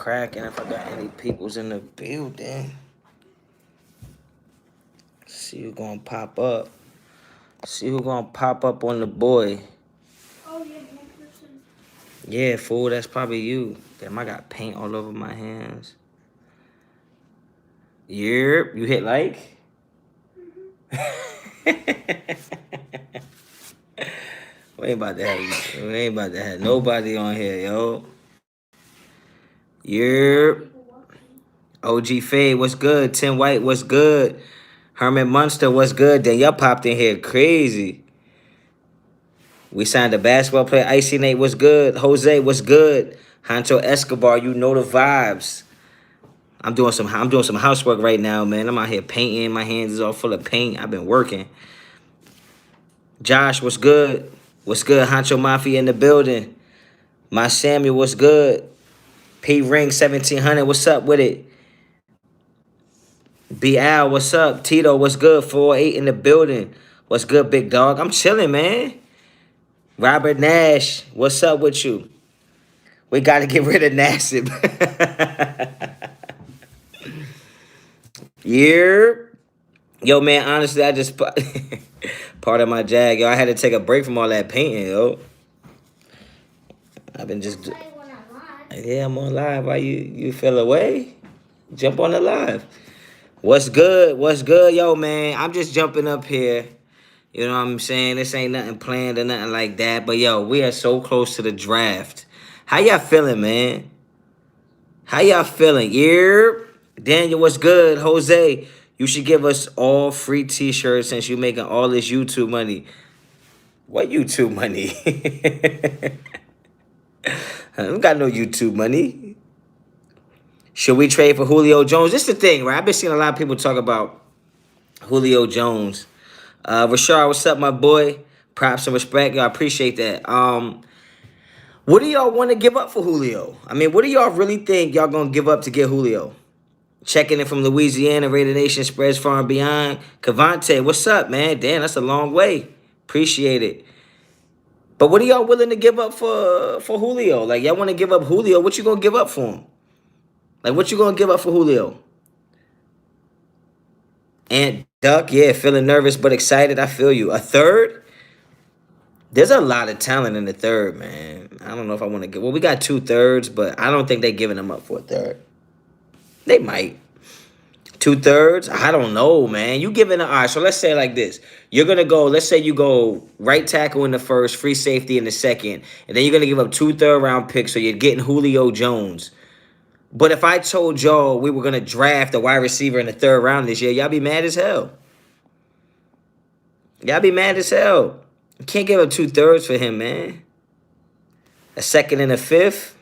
cracking if I got any peoples in the building. See who gonna pop up. See who gonna pop up on the boy. Oh, yeah, one person. Yeah, fool, that's probably you. Damn, I got paint all over my hands. Yep, you hit like? We ain't about to have nobody on here, yo. Yep. OG Fade, what's good? Tim White, what's good? Herman Munster, what's good? Then y'all popped in here crazy. We signed a basketball player. Icy Nate, what's good? Jose, what's good? Honcho Escobar, you know the vibes. I'm doing some housework right now, man. I'm out here painting. My hands is all full of paint. I've been working. Josh, what's good? What's good? Honcho Mafia in the building. My Samuel, what's good? P Ring 1700, what's up with it? B Al, what's up? Tito, what's good? 408 in the building. What's good, big dog? I'm chilling, man. Robert Nash, what's up with you? We got to get rid of Nassib. Yeah. Yo, man, honestly, I just part of my jag, yo. I had to take a break from all that painting, yo. I've been just yeah, I'm on live. Why you fell away? Jump on the live. What's good? What's good, yo, man? I'm just jumping up here. You know what I'm saying? This ain't nothing planned or nothing like that. But yo, we are so close to the draft. How y'all feeling, man? How y'all feeling? Yeah. Daniel, what's good? Jose, you should give us all free t-shirts since you're making all this YouTube money. What YouTube money? I don't got no YouTube money. Should we trade for Julio Jones? This is the thing, right? I've been seeing a lot of people talk about Julio Jones. Rashard, what's up, my boy? Props and respect. I appreciate that. What do y'all want to give up for Julio? I mean, what do y'all really think y'all going to give up to get Julio? Checking in from Louisiana, Raider Nation spreads far and beyond. Cavante, what's up, man? Damn, that's a long way. Appreciate it. But what are y'all willing to give up for Julio? Like, y'all want to give up Julio. What you going to give up for him? Like, what you going to give up for Julio? And Duck, yeah, feeling nervous but excited. I feel you. A third? There's a lot of talent in the third, man. I don't know if I want to get... Well, we got 2/3, but I don't think they're giving them up for a third. They might. 2/3? I don't know, man. You giving... All right, so let's say it like this. You're going to go... Let's say you go right tackle in the first, free safety in the second, and then you're going to give up 2 third-round picks, so you're getting Julio Jones. But if I told y'all we were going to draft a wide receiver in the 3rd round this year, y'all be mad as hell. Y'all be mad as hell. You can't give up 2/3 for him, man. A 2nd and a 5th.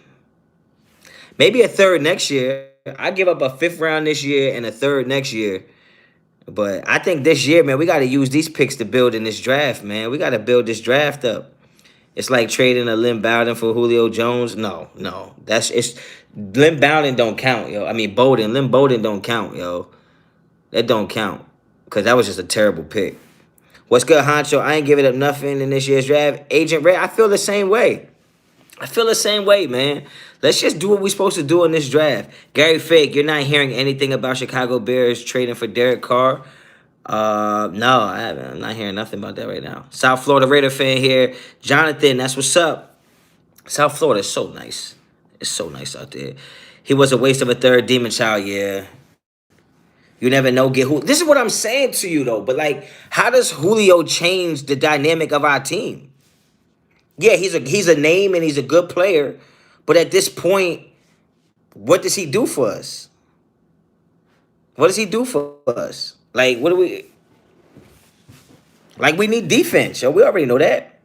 Maybe a 3rd next year. I give up a 5th round this year and a 3rd next year. But I think this year, man, we got to use these picks to build in this draft, man. We got to build this draft up. It's like trading a Lynn Bowden for Julio Jones. No. Lynn Bowden don't count, yo. I mean, Lynn Bowden don't count, yo. That don't count. Because that was just a terrible pick. What's good, Honcho? I ain't giving up nothing in this year's draft. Agent Ray, I feel the same way. I feel the same way, man. Let's just do what we're supposed to do in this draft. Gary Fake, you're not hearing anything about Chicago Bears trading for Derek Carr? No, I'm not hearing nothing about that right now. South Florida Raider fan here. Jonathan, that's what's up. South Florida is so nice. It's so nice out there. He was a waste of a 3rd demon child, yeah. You never know. This is what I'm saying to you, though. But, like, how does Julio change the dynamic of our team? Yeah, he's a name and he's a good player. But at this point, what does he do for us? What does he do for us? Like, what do we... Like, we need defense, yo. We already know that.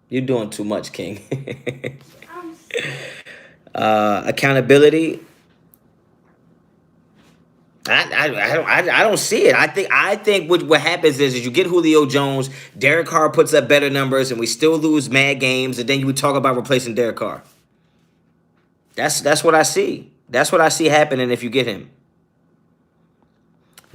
You're doing too much, King. Accountability. I don't see it. I think what happens is you get Julio Jones, Derek Carr puts up better numbers, and we still lose mad games, and then you would talk about replacing Derek Carr. That's what I see. That's what I see happening if you get him.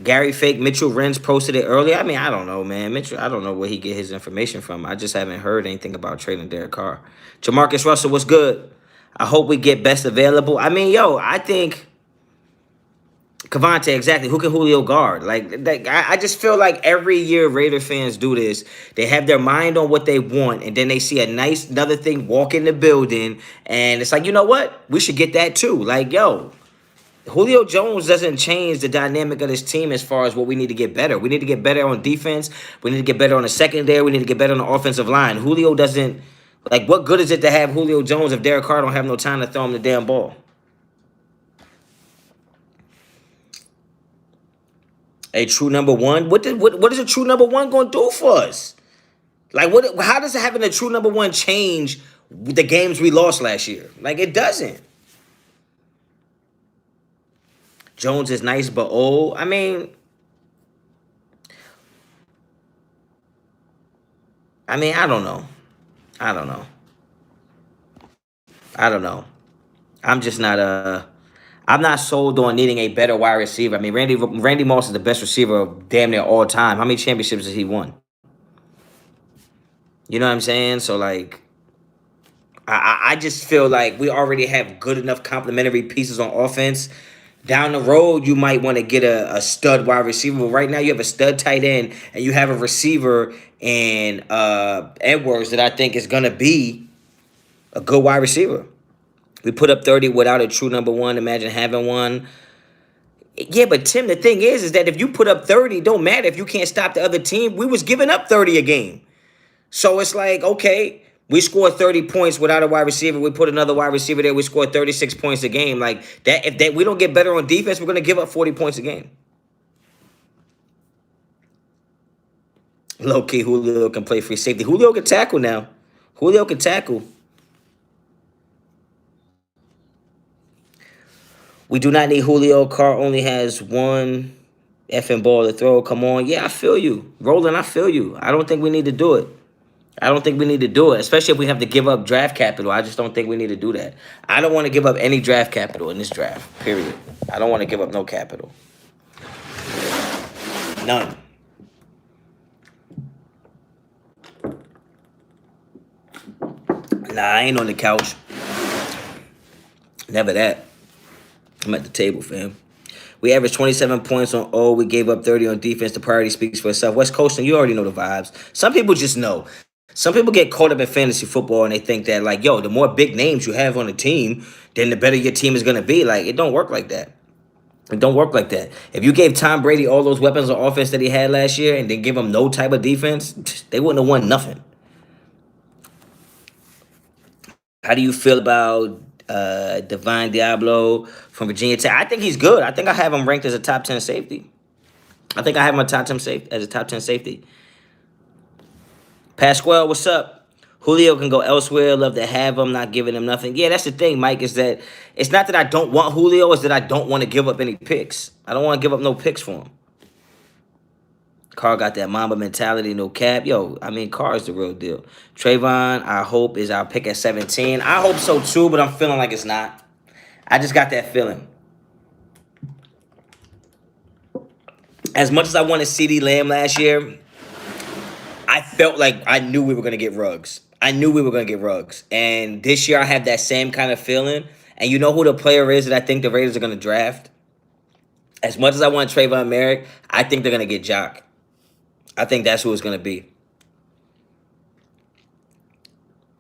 Gary Fake Mitchell Renz posted it earlier. I mean, I don't know, man. Mitchell, I don't know where he get his information from. I just haven't heard anything about trading Derek Carr. Jamarcus Russell, what's good? I hope we get best available. I mean, yo, I think Cavante, exactly. Who can Julio guard? I just feel like every year Raider fans do this. They have their mind on what they want, and then they see a nice another thing walk in the building, and it's like, you know what? We should get that too. Like, yo, Julio Jones doesn't change the dynamic of this team as far as what we need to get better. We need to get better on defense. We need to get better on the secondary. We need to get better on the offensive line. Julio doesn't, like, what good is it to have Julio Jones if Derek Carr don't have no time to throw him the damn ball? A true number one? What is a true number one going to do for us? Like, what? How does having a true number one change the games we lost last year? Like, it doesn't. Jones is nice but old. I mean, I don't know. I don't know. I don't know. I'm just not I'm not sold on needing a better wide receiver. I mean, Randy Moss is the best receiver of damn near all time. How many championships has he won? You know what I'm saying? So like, I just feel like we already have good enough complementary pieces on offense. Down the road, you might want to get a stud wide receiver. But right now, you have a stud tight end, and you have a receiver in Edwards that I think is going to be a good wide receiver. We put up 30 without a true number one. Imagine having one. Yeah, but Tim, the thing is that if you put up 30, it don't matter if you can't stop the other team. We was giving up 30 a game. So it's like, okay, we scored 30 points without a wide receiver. We put another wide receiver there. We scored 36 points a game. Like that, if that we don't get better on defense, we're gonna give up 40 points a game. Low key, Julio can play free safety. Julio can tackle now. Julio can tackle. We do not need Julio. Carr only has one effing ball to throw. Come on. Yeah, I feel you. Roland, I feel you. I don't think we need to do it. I don't think we need to do it, especially if we have to give up draft capital. I just don't think we need to do that. I don't want to give up any draft capital in this draft, period. I don't want to give up no capital. None. Nah, I ain't on the couch. Never that. I'm at the table, fam. We averaged 27 points on O. We gave up 30 on defense. The priority speaks for itself. West Coast, you already know the vibes. Some people just know. Some people get caught up in fantasy football and they think that, like, yo, the more big names you have on the team, then the better your team is going to be. Like, it don't work like that. It don't work like that. If you gave Tom Brady all those weapons of offense that he had last year and then give him no type of defense, they wouldn't have won nothing. How do you feel about Divine Diablo from Virginia Tech? I think he's good. I think I have him ranked as a top 10 safety. I think I have him as a top 10 safety. Pasquale, what's up? Julio can go elsewhere. Love to have him, not giving him nothing. Yeah, that's the thing, Mike, is that it's not that I don't want Julio, it's that I don't want to give up any picks. I don't want to give up no picks for him. Carr got that Mamba mentality, no cap. Yo, I mean, Carr is the real deal. Trayvon, I hope, is our pick at 17. I hope so too, but I'm feeling like it's not. I just got that feeling. As much as I wanted CeeDee Lamb last year, I felt like I knew we were going to get Ruggs. I knew we were going to get Ruggs. And this year I have that same kind of feeling. And you know who the player is that I think the Raiders are going to draft? As much as I want Trayvon Merrick, I think they're going to get Jock. I think that's who it's going to be.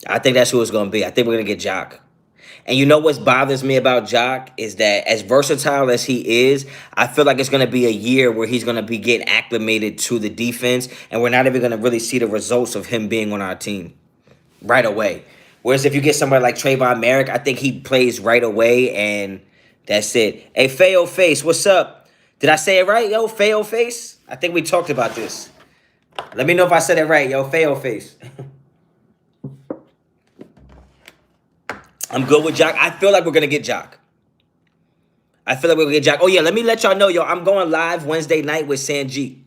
I think that's who it's going to be. I think we're going to get Jock. And you know what bothers me about Jock is that as versatile as he is, I feel like it's going to be a year where he's going to be getting acclimated to the defense, and we're not even going to really see the results of him being on our team right away. Whereas if you get somebody like Trayvon Merrick, I think he plays right away, and that's it. Hey, Fayo Face, what's up? Did I say it right, yo? Fayo Face? I think we talked about this. Let me know if I said it right, yo. Fayo Face. I'm good with Jock. I feel like we're going to get Jock. I feel like we're going to get Jock. Oh, yeah, let me let y'all know, yo. I'm going live Wednesday night with Sanjeet.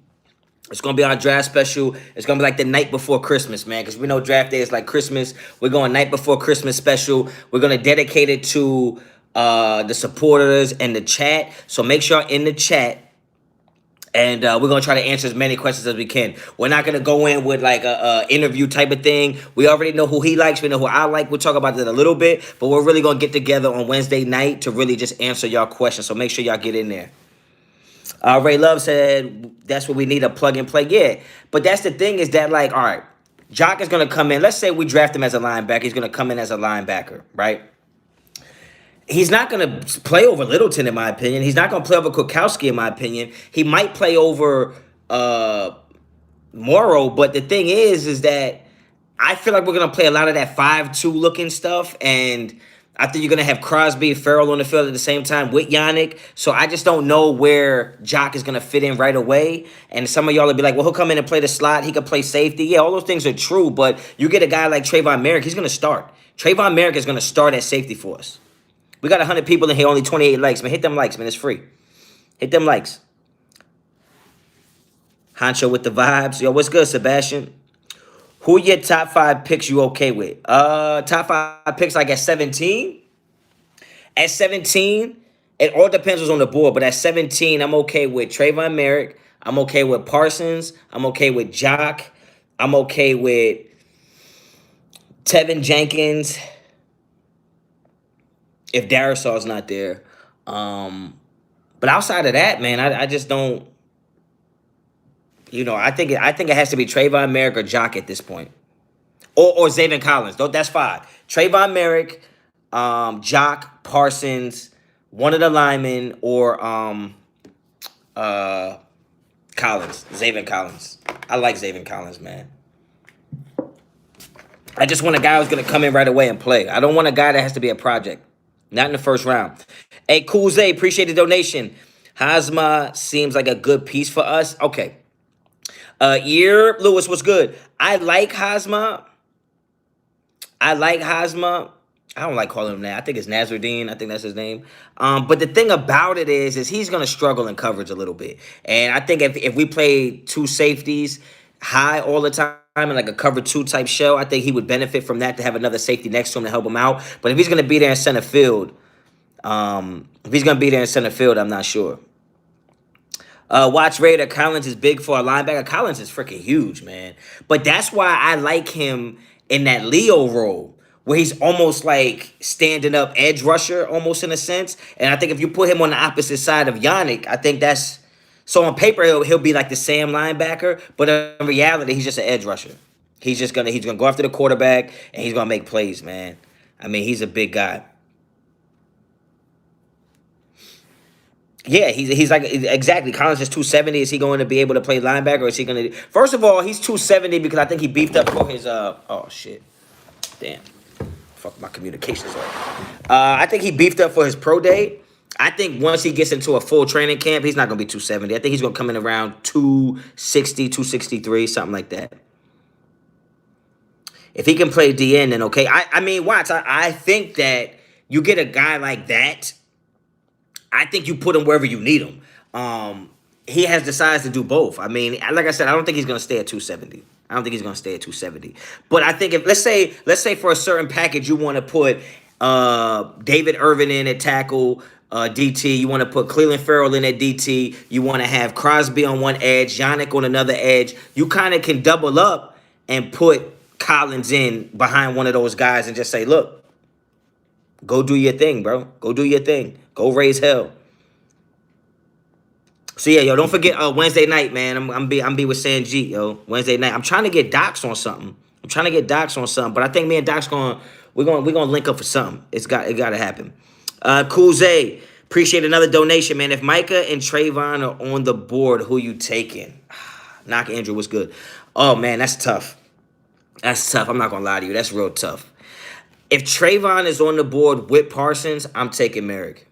It's going to be our draft special. It's going to be like the night before Christmas, man, because we know draft day is like Christmas. We're going night before Christmas special. We're going to dedicate it to the supporters and the chat. So make sure in the chat, And we're gonna try to answer as many questions as we can. We're not gonna go in with like a interview type of thing. We already know who he likes. We know who I like. We'll talk about that a little bit, but we're really gonna get together on Wednesday night to really just answer y'all questions. So make sure y'all get in there. Ray Love said that's what we need, a plug and play. Yeah, but that's the thing is that like, all right, Jock is gonna come in. Let's say we draft him as a linebacker. He's gonna come in as a linebacker, right? He's not going to play over Littleton, in my opinion. He's not going to play over Kukowski, in my opinion. He might play over Morrow, but the thing is that I feel like we're going to play a lot of that 5-2 looking stuff, and I think you're going to have Crosby and Farrell on the field at the same time with Yannick. So I just don't know where Jock is going to fit in right away. And some of y'all will be like, well, he'll come in and play the slot. He could play safety. Yeah, all those things are true, but you get a guy like Trayvon Merrick, he's going to start. Trayvon Merrick is going to start at safety for us. We got 100 people in here, only 28 likes, man. Hit them likes, man. It's free. Hit them likes. Honcho with the vibes. Yo, what's good, Sebastian? Who your top 5 picks you okay with? Top 5 picks like at 17. At 17, it all depends what's on the board, but at 17, I'm okay with Trayvon Merrick. I'm okay with Parsons. I'm okay with Jock. I'm okay with Tevin Jenkins. If Darisaw's not there. But outside of that, man, I just don't, I think it has to be Trayvon Merrick or Jock at this point. Or Zaven Collins. That's 5. Trayvon Merrick, Jock, Parsons, one of the linemen, or Collins. Zaven Collins. I like Zaven Collins, man. I just want a guy who's gonna come in right away and play. I don't want a guy that has to be a project. Not in the first round. Hey, Cool Zay, appreciate the donation. Hazma seems like a good piece for us. Okay. Lewis, what's good? I like Hazma. I don't like calling him that. I think it's Nazardine. I think that's his name. But the thing about it is he's going to struggle in coverage a little bit. And I think if we play 2 safeties high all the time, in like a cover 2 type show, I think he would benefit from that, to have another safety next to him to help him out. But if he's going to be there in center field, I'm not sure. Watch Raider. Collins is big for a linebacker. Collins is freaking huge, man. But that's why I like him in that Leo role, where he's almost like standing up edge rusher, almost in a sense. And I think if you put him on the opposite side of Yannick, I think that's, so on paper, he'll be like the Sam linebacker, but in reality, he's just an edge rusher. He's gonna go after the quarterback, and he's gonna make plays, man. I mean, he's a big guy. Yeah, he's like, exactly. Collins is 270. Is he going to be able to play linebacker, or is he going to? First of all, he's 270 because I think he beefed up for his oh shit, damn, fuck my communications up. I think he beefed up for his pro day. I think once he gets into a full training camp, he's not going to be 270. I think he's going to come in around 260, 263, something like that. If he can play DN, then okay. I mean, watch. I think that you get a guy like that, I think you put him wherever you need him. He has the size to do both. I mean, like I said, I don't think he's going to stay at 270. But I think if let's say for a certain package you want to put David Irvin in at tackle, DT. You want to put Cleveland Farrell in at DT. You want to have Crosby on one edge, Yannick on another edge. You kind of can double up and put Collins in behind one of those guys and just say, look, go do your thing, bro. Go do your thing. Go raise hell. So yeah, yo, don't forget Wednesday night, man. I'm be with Sanjeet, yo. Wednesday night. I'm trying to get Docs on something. But I think me and Doc's we're gonna link up for something. It gotta happen. Cool Zay, appreciate another donation, man. If Micah and Trayvon are on the board, who you taking? Knock Andrew, what's good? Oh man, that's tough. I'm not gonna lie to you. That's real tough. If Trayvon is on the board with Parsons, I'm taking Merrick.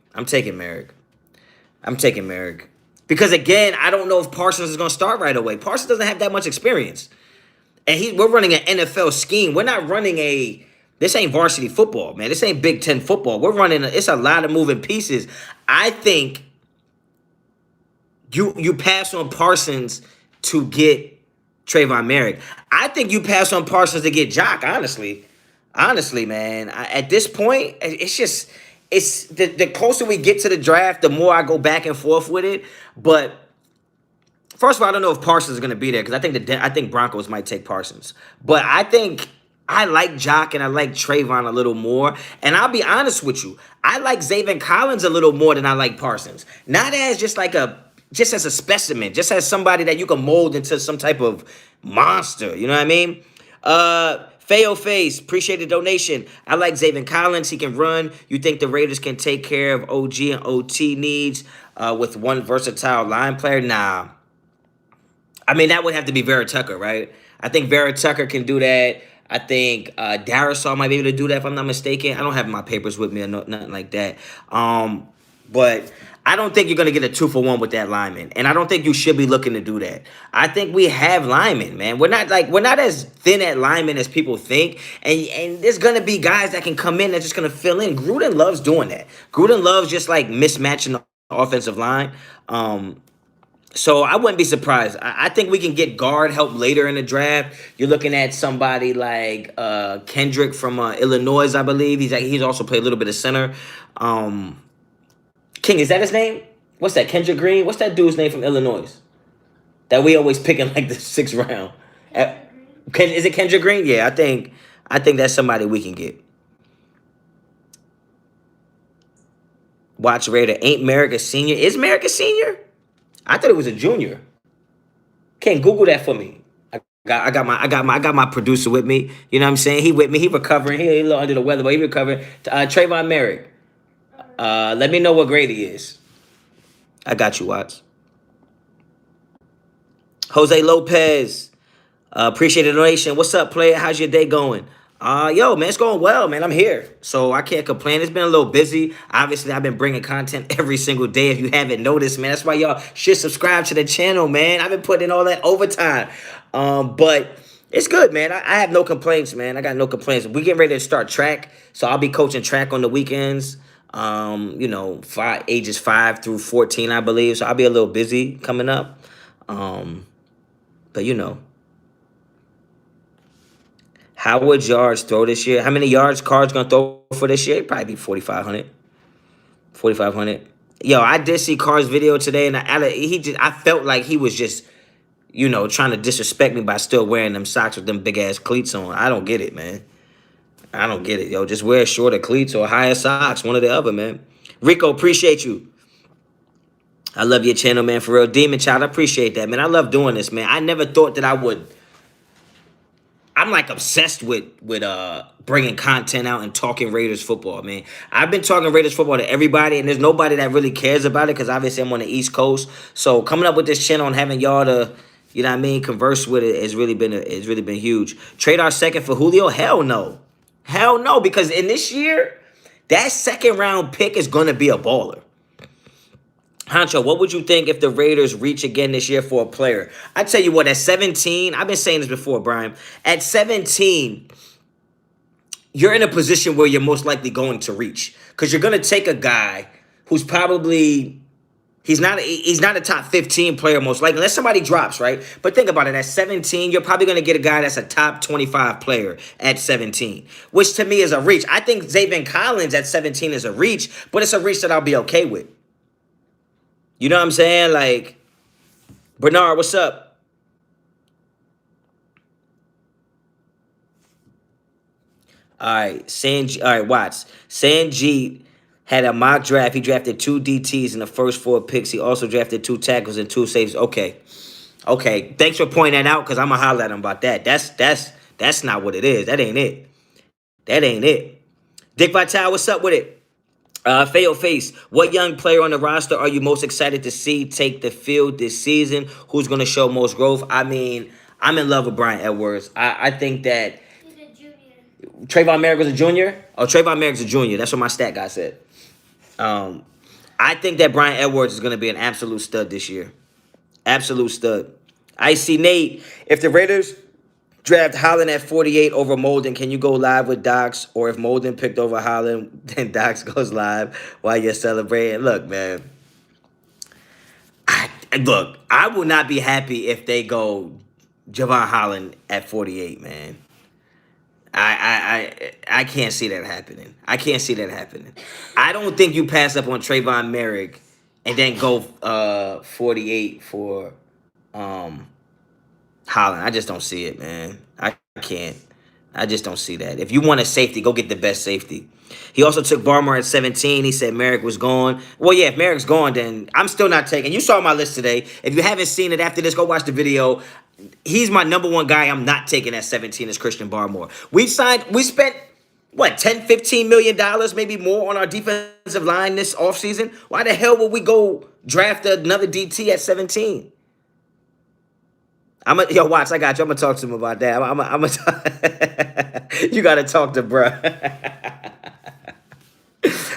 Because again, I don't know if Parsons is gonna start right away. Parsons doesn't have that much experience, and we're running an NFL scheme. We're not running this ain't varsity football, man. This ain't Big Ten football. We're running. It's a lot of moving pieces. I think you pass on Parsons to get Trayvon Merrick. I think you pass on Parsons to get Jock. Honestly, man. At this point, it's the closer we get to the draft, the more I go back and forth with it. But First of all, I don't know if Parsons is going to be there because I think Broncos might take Parsons. But I think I like Jock and I like Trayvon a little more. And I'll be honest with you, I like Zaven Collins a little more than I like Parsons. Not as just as a specimen, just as somebody that you can mold into some type of monster. You know what I mean? Fayo Face, appreciate the donation. I like Zaven Collins. He can run. You think the Raiders can take care of OG and OT needs with one versatile line player? Nah. I mean, that would have to be Vera Tucker, right? I think Vera Tucker can do that. I think Darisaw might be able to do that if I'm not mistaken. I don't have my papers with me or nothing like that. But I don't think you're going to get a 2-for-1 with that lineman. And I don't think you should be looking to do that. I think we have linemen, man. We're not as thin at linemen as people think. And there's going to be guys that can come in that's just going to fill in. Gruden loves doing that. Gruden loves just like mismatching the offensive line. So I wouldn't be surprised. I think we can get guard help later in the draft. You're looking at somebody like Kendrick from Illinois, I believe. He's also played a little bit of center. King, is that his name? What's that? Kendrick Green? What's that dude's name from Illinois? That we always pick in like the 6th round. Is it Kendrick Green? Yeah, I think that's somebody we can get. Watch Raider. Ain't Merrick a senior? Is Merrick a senior? I thought it was a junior. Can't Google that for me. I got my producer with me. You know what I'm saying? He with me. He recovering. He a little under the weather, but he recovering. Trayvon Merrick. Let me know what grade he is. I got you, Watts. Jose Lopez. Appreciate the donation. What's up, player? How's your day going? Yo, man, it's going well, man. I'm here, so I can't complain. It's been a little busy. Obviously, I've been bringing content every single day. If you haven't noticed, man, that's why y'all should subscribe to the channel, man. I've been putting in all that overtime. But it's good, man. I have no complaints, man. I got no complaints. We getting ready to start track, so I'll be coaching track on the weekends. Ages 5 through 14, I believe. So I'll be a little busy coming up. But how would yards throw this year? How many yards Carr's gonna throw for this year? Probably be 4,500. 4,500. Yo, I did see Carr's video today, and I felt like he was just, trying to disrespect me by still wearing them socks with them big ass cleats on. I don't get it, man. I don't get it, yo. Just wear shorter cleats or higher socks, one or the other, man. Rico, appreciate you. I love your channel, man, for real. Demon Child, I appreciate that, man. I love doing this, man. I never thought that I would. I'm like obsessed with bringing content out and talking Raiders football, man. I've been talking Raiders football to everybody, and there's nobody that really cares about it because obviously I'm on the East Coast. So coming up with this channel and having y'all to, converse with it has really been huge. Trade our second for Julio? Hell no. Hell no, because in this year, that 2nd round pick is going to be a baller. Honcho, what would you think if the Raiders reach again this year for a player? I tell you what, at 17, I've been saying this before, Brian. At 17, you're in a position where you're most likely going to reach. Because you're going to take a guy who's probably, he's not a top 15 player most likely, unless somebody drops, right? But think about it, at 17, you're probably going to get a guy that's a top 25 player at 17, which to me is a reach. I think Zaven Collins at 17 is a reach, but it's a reach that I'll be okay with. You know what I'm saying? Like, Bernard, what's up? All right, Watts. Sanjeet had a mock draft. He drafted 2 DTs in the first 4 picks. He also drafted 2 tackles and 2 safes. Okay. Thanks for pointing that out because I'm going to holler at him about that. That's not what it is. That ain't it. Dick Vitale, what's up with it? Fayo Face, what young player on the roster are you most excited to see take the field this season? Who's going to show most growth? I mean, I'm in love with Brian Edwards. I think that He's a junior. Trayvon Merrick was a junior? Oh, Trayvon Merrick's a junior. That's what my stat guy said. I think that Brian Edwards is going to be an absolute stud this year. Absolute stud. I see Nate. If the Raiders draft Holland at 48 over Molden, can you go live with Docs? Or if Molden picked over Holland, then Docs goes live while you're celebrating? Look, man. I will not be happy if they go Javon Holland at 48, man. I can't see that happening. I don't think you pass up on Trayvon Merrick and then go 48 for Holland. I just don't see it, man. I can't. I just don't see that. If you want a safety, go get the best safety. He also took Barmore at 17. He said Merrick was gone. Well, yeah, if Merrick's gone, then I'm still not taking. You saw my list today. If you haven't seen it after this, go watch the video. He's my number one guy I'm not taking at 17 is Christian Barmore. We spent, what, 10, $15 million, maybe more on our defensive line this offseason? Why the hell would we go draft another DT at 17? Yo, watch, I got you. I'm gonna talk to him about that. You gotta talk to bruh.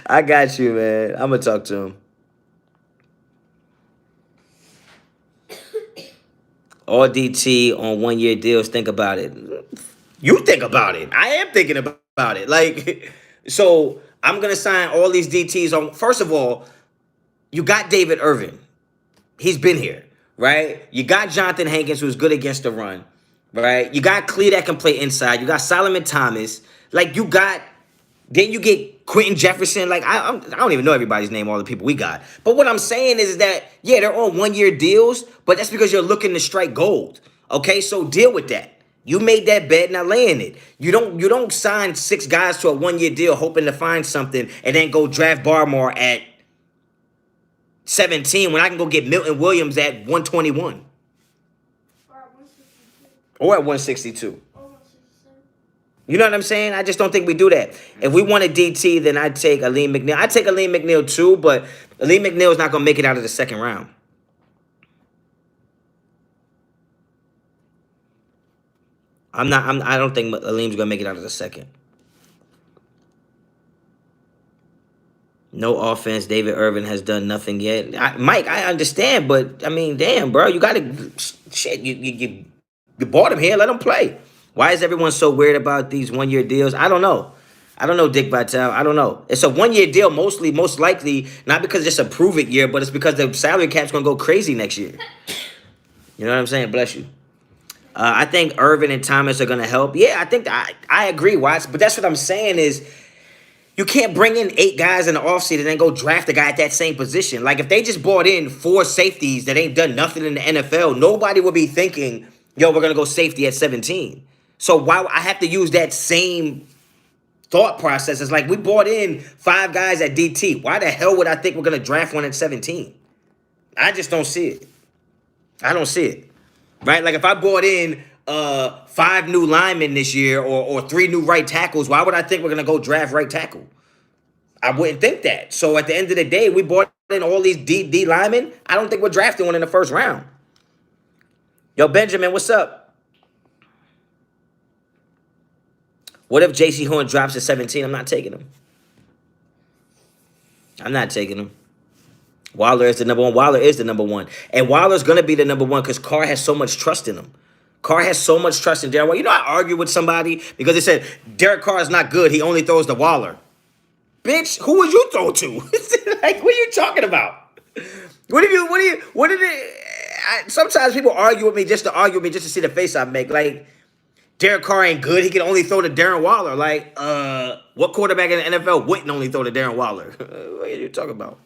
I got you, man. I'm gonna talk to him. All DT on 1-year deals. Think about it. You think about it. I am thinking about it. Like, so I'm gonna sign all these DTs on. First of all, you got David Irvin. He's been here, right? You got Jonathan Hankins, who's good against the run, right? You got Clee that can play inside. You got Solomon Thomas. Like, you got, then you get Quentin Jefferson. Like, I don't even know everybody's name, all the people we got. But what I'm saying is that, yeah, they're on 1-year deals, but that's because you're looking to strike gold. Okay, so deal with that. You made that bet, now lay in it. You don't sign 6 guys to a 1-year deal hoping to find something and then go draft Barmore at 17 when I can go get Milton Williams at 121. Or at 162. You know what I'm saying? I just don't think we do that. If we want a DT, then I'd take Aleem McNeil. I'd take Aleem McNeil too, but Aleem McNeil is not going to make it out of the second round. I don't think Aleem's going to make it out of the second. No offense. David Irvin has done nothing yet. Mike, I understand, but I mean, damn, bro, you got to shit. You bought him here. Let him play. Why is everyone so weird about these 1-year deals? I don't know. I don't know, Dick Vitale. I don't know. It's a 1-year deal, most likely, not because it's a prove-it year, but it's because the salary cap's going to go crazy next year. You know what I'm saying? Bless you. I think Irvin and Thomas are going to help. Yeah, I think I agree, Watts. But that's what I'm saying is you can't bring in 8 guys in the offseason and then go draft a guy at that same position. Like, if they just brought in 4 safeties that ain't done nothing in the NFL, nobody would be thinking, yo, we're going to go safety at 17. So why I have to use that same thought process? It's like we brought in 5 guys at DT. Why the hell would I think we're going to draft one at 17? I just don't see it. I don't see it. Right? Like, if I brought in 5 new linemen this year or 3 new right tackles, why would I think we're going to go draft right tackle? I wouldn't think that. So at the end of the day, we brought in all these D linemen. I don't think we're drafting one in the first round. Yo, Benjamin, what's up? What if J.C. Horn drops at 17? I'm not taking him. I'm not taking him. Waller is the number one. Waller is the number one. And Waller's going to be the number one because Carr has so much trust in him. Carr has so much trust in Derek Waller. You know, I argued with somebody because they said Derek Carr is not good. He only throws to Waller. Bitch, who would you throw to? Like, what are you talking about? Sometimes people argue with me just to see the face I make. Like, Derek Carr ain't good. He can only throw to Darren Waller. Like, what quarterback in the NFL wouldn't only throw to Darren Waller? What are you talking about?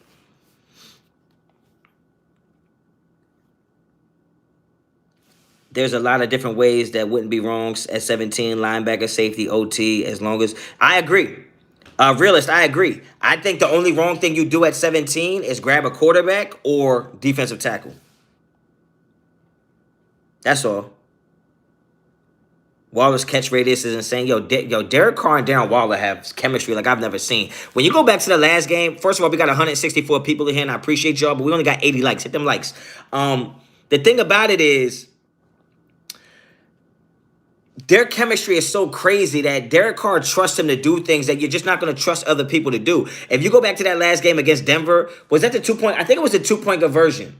There's a lot of different ways that wouldn't be wrong at 17, linebacker, safety, OT, as long as... I agree. Realist, I agree. I think the only wrong thing you do at 17 is grab a quarterback or defensive tackle. That's all. Waller's catch radius is insane. Yo, Derek Carr and Darren Waller have chemistry like I've never seen. When you go back to the last game, first of all, we got 164 people in here, and I appreciate y'all, but we only got 80 likes. Hit them likes. The thing about it is, their chemistry is so crazy that Derek Carr trusts him to do things that you're just not going to trust other people to do. If you go back to that last game against Denver, was that the 2-point? I think it was the 2-point conversion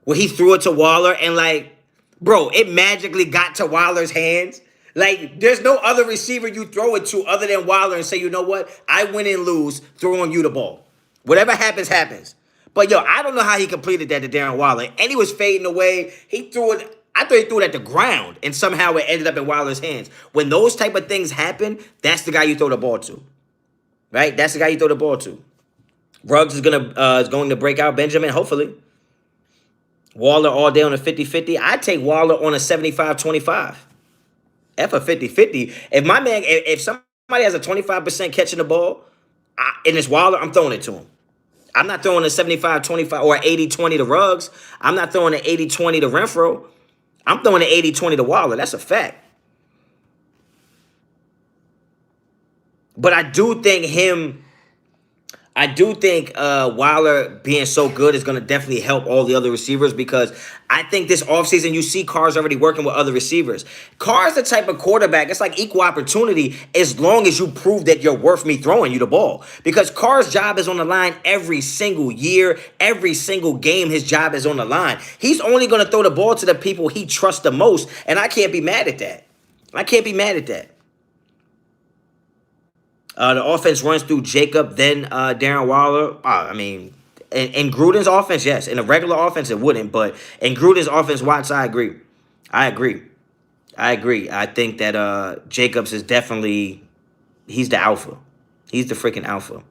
where he threw it to Waller and, like, bro, it magically got to Waller's hands. Like, there's no other receiver you throw it to other than Waller and say, you know what? I win and lose throwing you the ball. Whatever happens, happens. But, yo, I don't know how he completed that to Darren Waller. And he was fading away. He threw it. I thought he threw it at the ground, and somehow it ended up in Waller's hands. When those type of things happen, that's the guy you throw the ball to. Right? That's the guy you throw the ball to. Ruggs is going to break out Benjamin, hopefully. Waller all day on a 50-50. I'd take Waller on a 75-25. F a 50-50. If my man, if somebody has a 25% catching the ball, and it's Waller, I'm throwing it to him. I'm not throwing a 75-25 or 80-20 to Ruggs. I'm not throwing an 80-20 to Renfro. I'm throwing an 80-20 to Waller. That's a fact. But I do think Waller being so good is going to definitely help all the other receivers because I think this offseason you see Carr's already working with other receivers. Carr's the type of quarterback, it's like equal opportunity as long as you prove that you're worth me throwing you the ball. Because Carr's job is on the line every single year, every single game his job is on the line. He's only going to throw the ball to the people he trusts the most, and I can't be mad at that. I can't be mad at that. The offense runs through Jacob, then Darren Waller. I mean, in Gruden's offense, yes. In a regular offense, it wouldn't. But in Gruden's offense, Watts, I agree. I agree. I think that Jacobs is definitely, he's the alpha. He's the freaking alpha.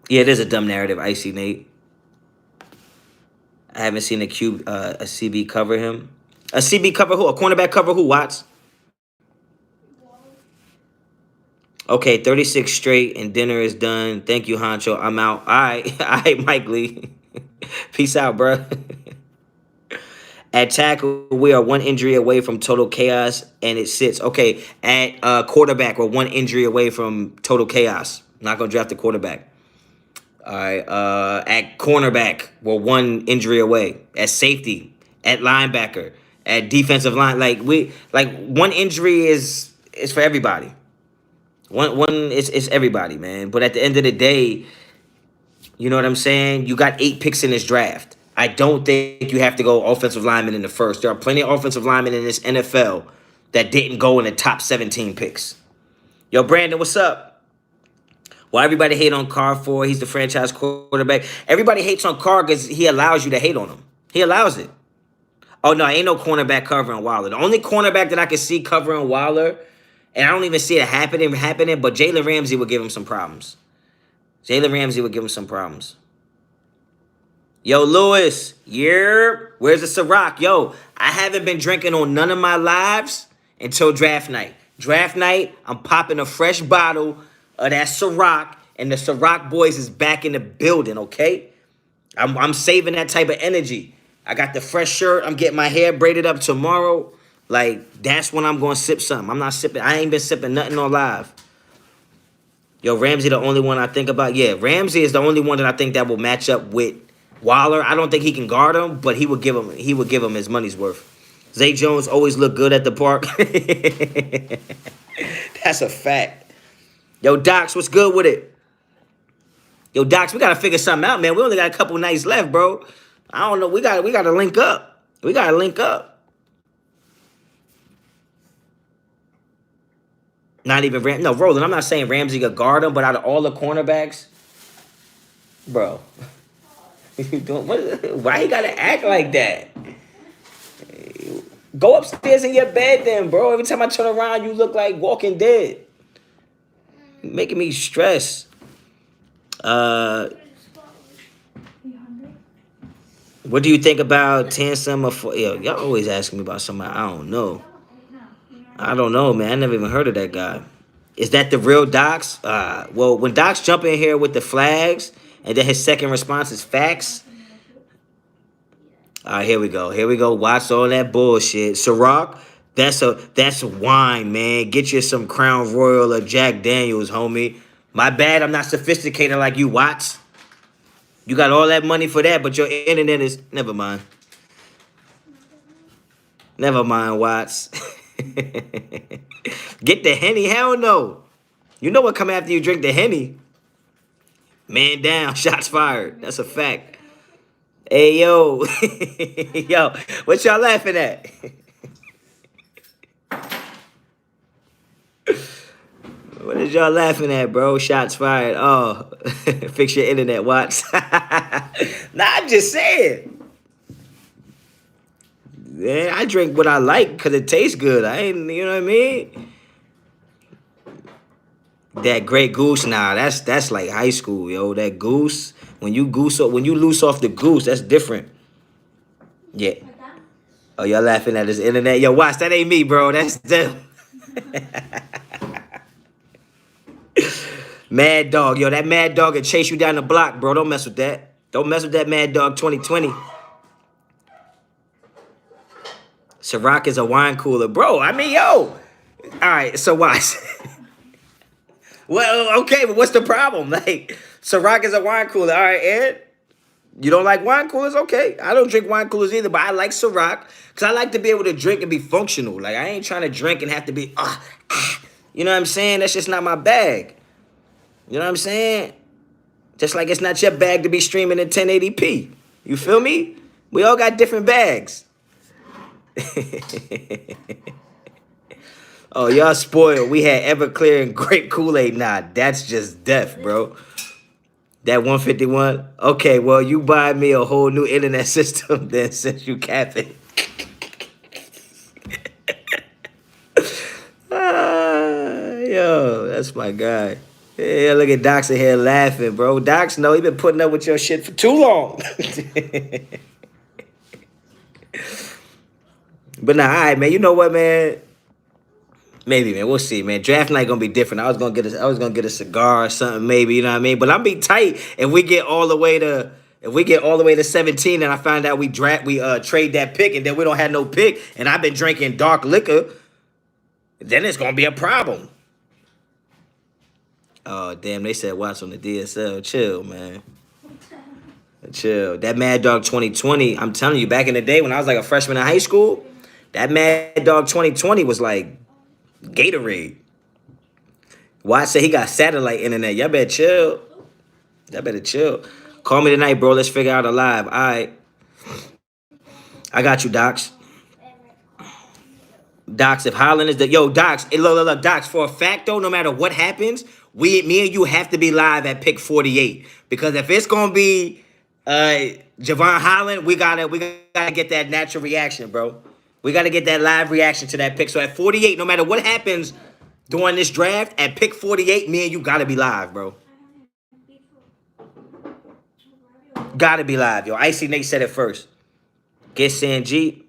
Yeah, it is a dumb narrative, Icy Nate. I haven't seen a CB cover him. A CB cover who? A cornerback cover who, Watts? Okay, 36 straight and dinner is done. Thank you, Honcho. I'm out. All right, all right, Mike Lee. Peace out, bro. At tackle, we are one injury away from total chaos, and it sits. Okay, at quarterback, we're one injury away from total chaos. Not going to draft a quarterback. All right, at cornerback, we're one injury away. At safety, at linebacker, at defensive line. Like one injury is for everybody. One it's everybody, man. But at the end of the day, you know what I'm saying? You got 8 picks in this draft. I don't think you have to go offensive lineman in the first. There are plenty of offensive linemen in this NFL that didn't go in the top 17 picks. Yo, Brandon, what's up? Well, everybody hate on Carr for he's the franchise quarterback. Everybody hates on Carr because he allows you to hate on him. He allows it. Oh, no, ain't no cornerback covering Waller. The only cornerback that I can see covering Waller, and I don't even see it happening, but Jalen Ramsey would give him some problems. Jalen Ramsey would give him some problems. Yo, Lewis, where's the Ciroc? Yo, I haven't been drinking on none of my lives until draft night. Draft night, I'm popping a fresh bottle of that Ciroc, and the Ciroc boys is back in the building, okay? I'm saving that type of energy. I got the fresh shirt. I'm getting my hair braided up tomorrow. Like, that's when I'm going to sip something. I'm not sipping. I ain't been sipping nothing on live. Yo, Ramsey the only one I think about. Yeah, Ramsey is the only one that I think that will match up with Waller. I don't think he can guard him, but he would give him his money's worth. Zay Jones always look good at the park. That's a fact. Yo, Docs, what's good with it? Yo, Docs, we got to figure something out, man. We only got a couple nights left, bro. I don't know. We got to link up. We got to link up. Not even no, Roland. I'm not saying Ramsey could guard him, but out of all the cornerbacks, bro, why you gotta act like that? Go upstairs in your bed, then, bro. Every time I turn around, you look like Walking Dead. You're making me stress. What do you think about Tansom or yo? Y'all always asking me about somebody I don't know. I don't know, man. I never even heard of that guy. Is that the real Docs? Well, when Docs jump in here with the flags, and then his second response is facts. All right, here we go. Here we go. Watch all that bullshit. Ciroc, that's wine, man. Get you some Crown Royal or Jack Daniels, homie. My bad, I'm not sophisticated like you, Watts. You got all that money for that, but your internet is... Never mind. Never mind, Watts. Get the Henny? Hell no. You know what come after you drink the Henny. Man down, shots fired. That's a fact. Hey, yo. Yo, what y'all laughing at? What is y'all laughing at, bro? Shots fired. Oh, fix your internet, Watts. Nah, I'm just saying. Man, I drink what I like because it tastes good. I ain't, you know what I mean? That Grey Goose, nah, that's like high school, yo. That goose, when you loose off the goose, that's different. Yeah. Like that? Oh, y'all laughing at this internet? Yo, watch, that ain't me, bro. That's them. Mad Dog, yo, that Mad Dog will chase you down the block, bro. Don't mess with that. Don't mess with that Mad Dog 2020. Ciroc is a wine cooler, bro. I mean, yo. All right, so watch. Well, okay, but what's the problem? Like, Ciroc is a wine cooler. All right, Ed. You don't like wine coolers? Okay. I don't drink wine coolers either, but I like Ciroc because I like to be able to drink and be functional. Like, I ain't trying to drink and have to be, you know what I'm saying? That's just not my bag. You know what I'm saying? Just like it's not your bag to be streaming in 1080p. You feel me? We all got different bags. Oh, y'all spoiled. We had Everclear and grape Kool-Aid. Nah, that's just death, bro. That 151? Okay, well, you buy me a whole new internet system then since you capping. Yo, that's my guy. Yeah, look at Docs in here laughing, bro. Docs, no, he been putting up with your shit for too long. But nah, all right, man. You know what, man? Maybe, man. We'll see, man. Draft night gonna be different. I was gonna get a cigar or something, maybe. You know what I mean? But I'm be tight if we get all the way to 17, and I find out we trade that pick, and then we don't have no pick, and I've been drinking dark liquor. Then it's gonna be a problem. Oh damn! They said watch on the DSL. Chill, man. Chill. That Mad Dog 2020. I'm telling you, back in the day when I was like a freshman in high school, that Mad Dog 2020 was like Gatorade. Watch say he got satellite internet. Y'all better chill. Y'all better chill. Call me tonight, bro. Let's figure out a live. All right. I got you, Docs. Docs, if Holland is the Docs, look, Docs. For a fact though, no matter what happens, me and you have to be live at pick 48 because if it's gonna be Javon Holland, we gotta get that natural reaction, bro. We gotta get that live reaction to that pick. So at 48, no matter what happens during this draft, at pick 48, me and you gotta be live, bro. Gotta be live, yo. Icy Nate said it first. Get Sanjeet.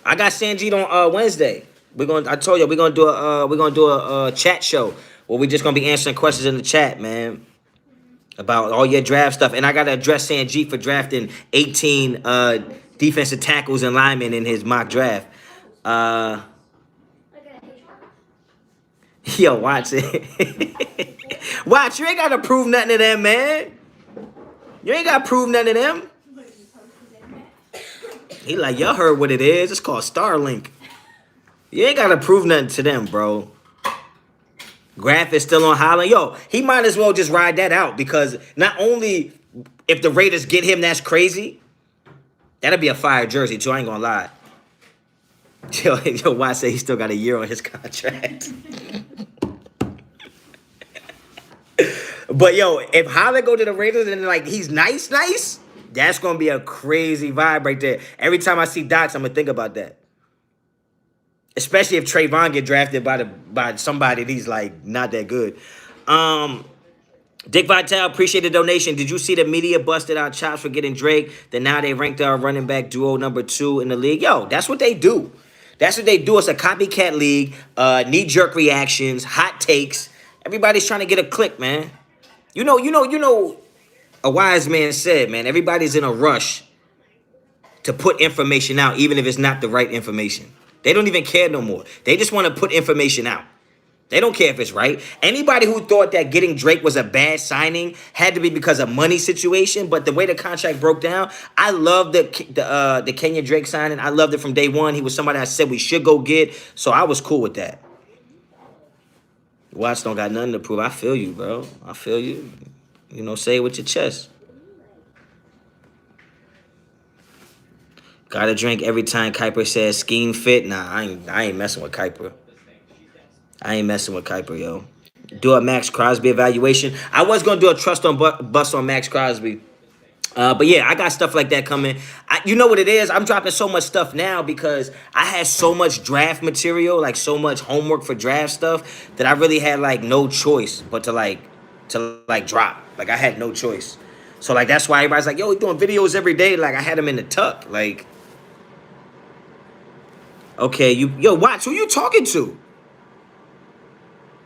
I got Sanjeet on Wednesday. I told you we're gonna do a chat show where we just gonna be answering questions in the chat, man, about all your draft stuff. And I gotta address Sanjeet for drafting 18 defensive tackles and linemen in his mock draft. Yo, watch it. Watch, you ain't gotta prove nothing to them, man. You ain't gotta prove nothing to them. He like, y'all heard what it is. It's called Starlink. You ain't gotta prove nothing to them, bro. Graf is still on Holland. Yo, he might as well just ride that out because not only if the Raiders get him, that's crazy. That'll be a fire jersey too. I ain't gonna lie. Yo, why say he still got a year on his contract? But yo, if Holland go to the Raiders and like he's nice, that's gonna be a crazy vibe right there. Every time I see Docs, I'm gonna think about that. Especially if Trayvon get drafted by somebody that's like not that good. Dick Vitale, appreciate the donation. Did you see the media busted out Chops for getting Drake? Then now they ranked our running back duo number 2 in the league. Yo, that's what they do. That's what they do. It's a copycat league. Knee-jerk reactions, hot takes. Everybody's trying to get a click, man. You know. A wise man said, man, everybody's in a rush to put information out, even if it's not the right information. They don't even care no more. They just want to put information out. They don't care if it's right. Anybody who thought that getting Drake was a bad signing had to be because of money situation, but the way the contract broke down, I love the Kenya Drake signing. I loved it from day one. He was somebody I said we should go get, so I was cool with that. Watch don't got nothing to prove. I feel you, bro. I feel you. You know, say it with your chest. Gotta drink every time Kuiper says scheme fit. Nah, I ain't messing with Kuiper. Yo. Do a Max Crosby evaluation. I was gonna do a trust on bust on Max Crosby. But yeah, I got stuff like that coming. You know what it is? I'm dropping so much stuff now because I had so much draft material, like so much homework for draft stuff that I really had like no choice but to drop. Like I had no choice. So like that's why everybody's like, yo, he's doing videos every day. Like I had him in the tuck. Like, okay, watch who you talking to.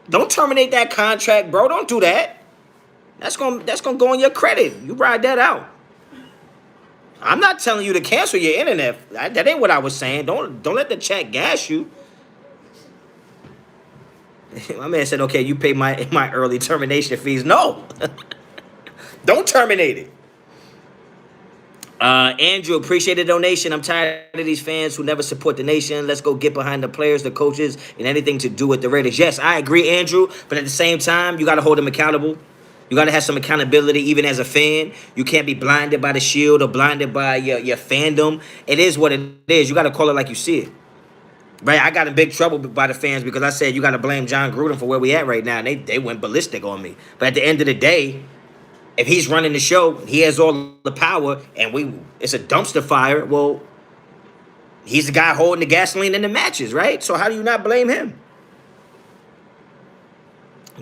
Don't terminate that contract, bro. Don't do that. That's gonna go on your credit. You ride that out. I'm not telling you to cancel your internet. That ain't what I was saying. Don't let the chat gas you. My man said, "Okay, you pay my early termination fees." No, don't terminate it. Andrew, appreciate the donation. I'm tired of these fans who never support the nation. Let's go get behind the players, the coaches, and anything to do with the Raiders. Yes, I agree, Andrew. But at the same time, you got to hold them accountable. You got to have some accountability, even as a fan. You can't be blinded by the shield or blinded by your fandom. It is what it is. You got to call it like you see it. Right? I got in big trouble by the fans because I said you got to blame John Gruden for where we at right now. And they went ballistic on me. But at the end of the day, if he's running the show, he has all the power, and it's a dumpster fire. Well, he's the guy holding the gasoline in the matches, right? So how do you not blame him?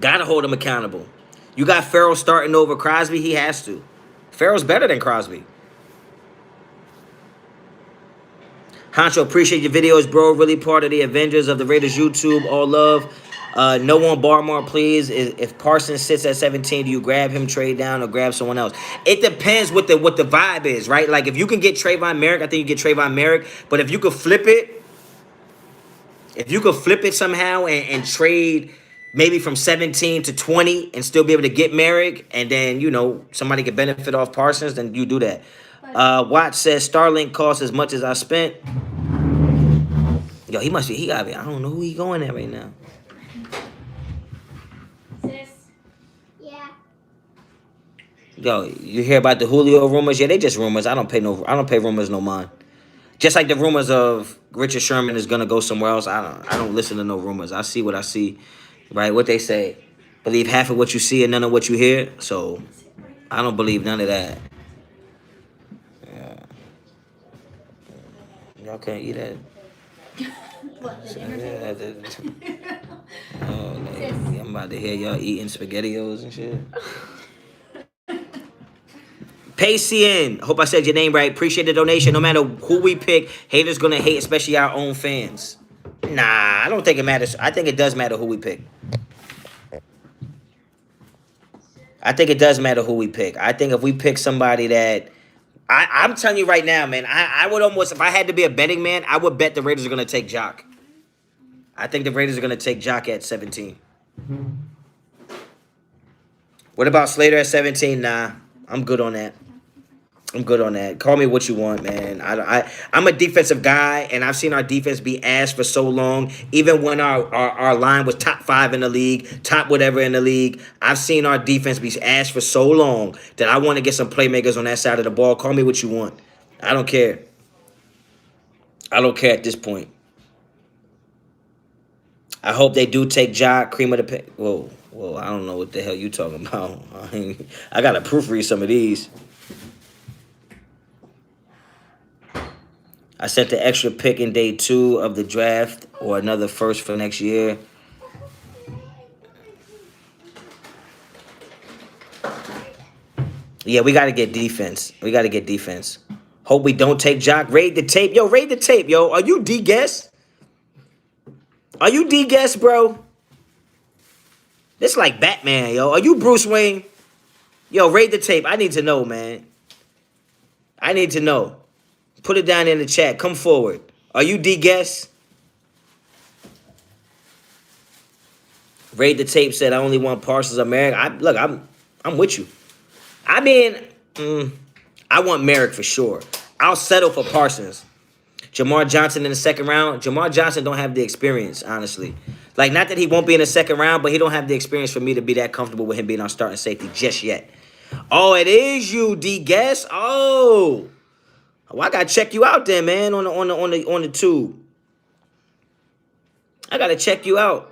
Gotta hold him accountable. You got Farrell starting over Crosby. He has to. Farrell's better than Crosby. Honcho, appreciate your videos, bro. Really part of the Avengers of the Raiders YouTube. All love. No one Barmore, please. If Parsons sits at 17, do you grab him, trade down, or grab someone else? It depends what the vibe is, right? Like if you can get Trayvon Merrick, I think you get Trayvon Merrick. But if you could flip it somehow and trade maybe from 17 to 20 and still be able to get Merrick, and then somebody could benefit off Parsons, then you do that. Watts says Starlink costs as much as I spent. Yo, he gotta be. I don't know who he going at right now. Sis. Yeah. Yo, you hear about the Julio rumors? Yeah, they just rumors. I don't pay rumors no mind. Just like the rumors of Richard Sherman is gonna go somewhere else. I don't listen to no rumors. I see what I see, right? What they say. Believe half of what you see and none of what you hear. So I don't believe none of that. Yeah. Y'all can't eat that. What, the dinner Yeah, table? I'm about to hear y'all eating SpaghettiOs and shit. Pacien, hope I said your name right. Appreciate the donation. No matter who we pick, haters gonna hate, especially our own fans. Nah, I don't think it matters. I think it does matter who we pick. I think it does matter who we pick. I think if we pick somebody that I'm telling you right now, man, I would almost, if I had to be a betting man, I would bet the Raiders are gonna take Jock. I think the Raiders are gonna take Jock at 17. What about Slater at 17? Nah, I'm good on that. I'm good on that. Call me what you want, man. I'm a defensive guy, and I've seen our defense be ass for so long. Even when our line was top 5 in the league, top whatever in the league, I've seen our defense be ass for so long that I want to get some playmakers on that side of the ball. Call me what you want. I don't care. I don't care at this point. I hope they do take Jock, cream of the pay. Whoa, I don't know what the hell you talking about. I got to proofread some of these. I sent the extra pick in day 2 of the draft or another first for next year. Yeah, we got to get defense. Hope we don't take Jock. Raid the tape. Yo, raid the tape, yo. Are you D-Guess? Bro? This like Batman, yo. Are you Bruce Wayne? Yo, raid the tape. I need to know, man. I need to know. Put it down in the chat. Come forward. Are you D-Guess? Raid the tape said I only want Parsons or Merrick. I'm with you. I mean, I want Merrick for sure. I'll settle for Parsons. Jamar Johnson in the second round. Jamar Johnson don't have the experience, honestly. Like, not that he won't be in the second round, but he don't have the experience for me to be that comfortable with him being our starting safety just yet. Oh, it is you, D-Guess. Oh. Well, I gotta check you out then, man, on the tube. I gotta check you out.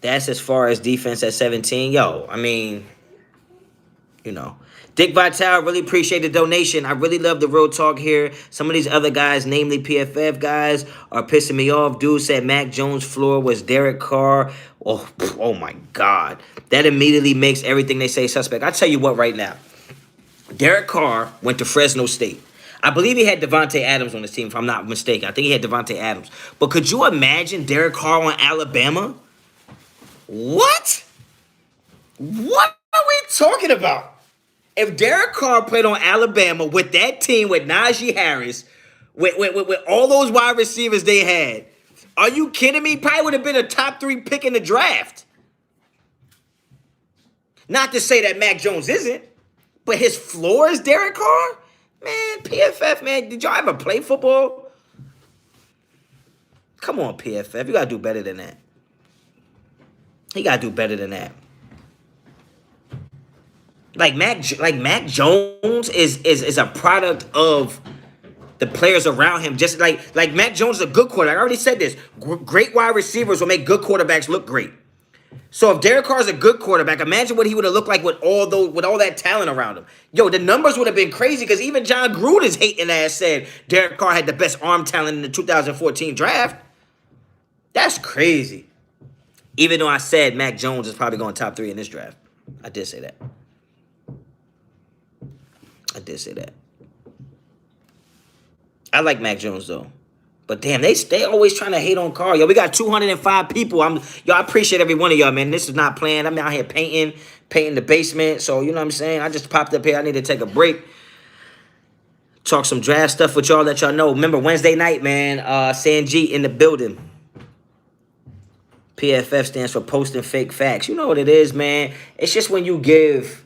That's as far as defense at 17. Yo, I mean, you know. Dick Vitale, really appreciate the donation. I really love the real talk here. Some of these other guys, namely PFF guys, are pissing me off. Dude said Mac Jones' floor was Derek Carr. Oh my God. That immediately makes everything they say suspect. I tell you what right now. Derek Carr went to Fresno State. I believe he had Devontae Adams on his team, if I'm not mistaken. I think he had Devontae Adams. But could you imagine Derek Carr on Alabama? What? What are we talking about? If Derek Carr played on Alabama with that team, with Najee Harris, with all those wide receivers they had, are you kidding me? Probably would have been a top 3 pick in the draft. Not to say that Mac Jones isn't, but his floor is Derek Carr? Man, PFF, man, did y'all ever play football? Come on, PFF. You got to do better than that. You got to do better than that. Like Mac Jones is a product of the players around him. Just like Mac Jones is a good quarterback. I already said this. Great wide receivers will make good quarterbacks look great. So if Derek Carr is a good quarterback, imagine what he would have looked like with all that talent around him. Yo, the numbers would have been crazy because even John Gruden's hating ass said Derek Carr had the best arm talent in the 2014 draft. That's crazy. Even though I said Mac Jones is probably going top 3 in this draft. I did say that. I like Mac Jones though. But damn, they always trying to hate on Carr. Yo, we got 205 people. I appreciate every one of y'all, man. This is not planned. I'm out here painting the basement. So, you know what I'm saying? I just popped up here. I need to take a break. Talk some draft stuff with y'all, let y'all know. Remember, Wednesday night, man, Sanjeet in the building. PFF stands for posting fake facts. You know what it is, man. It's just when you give,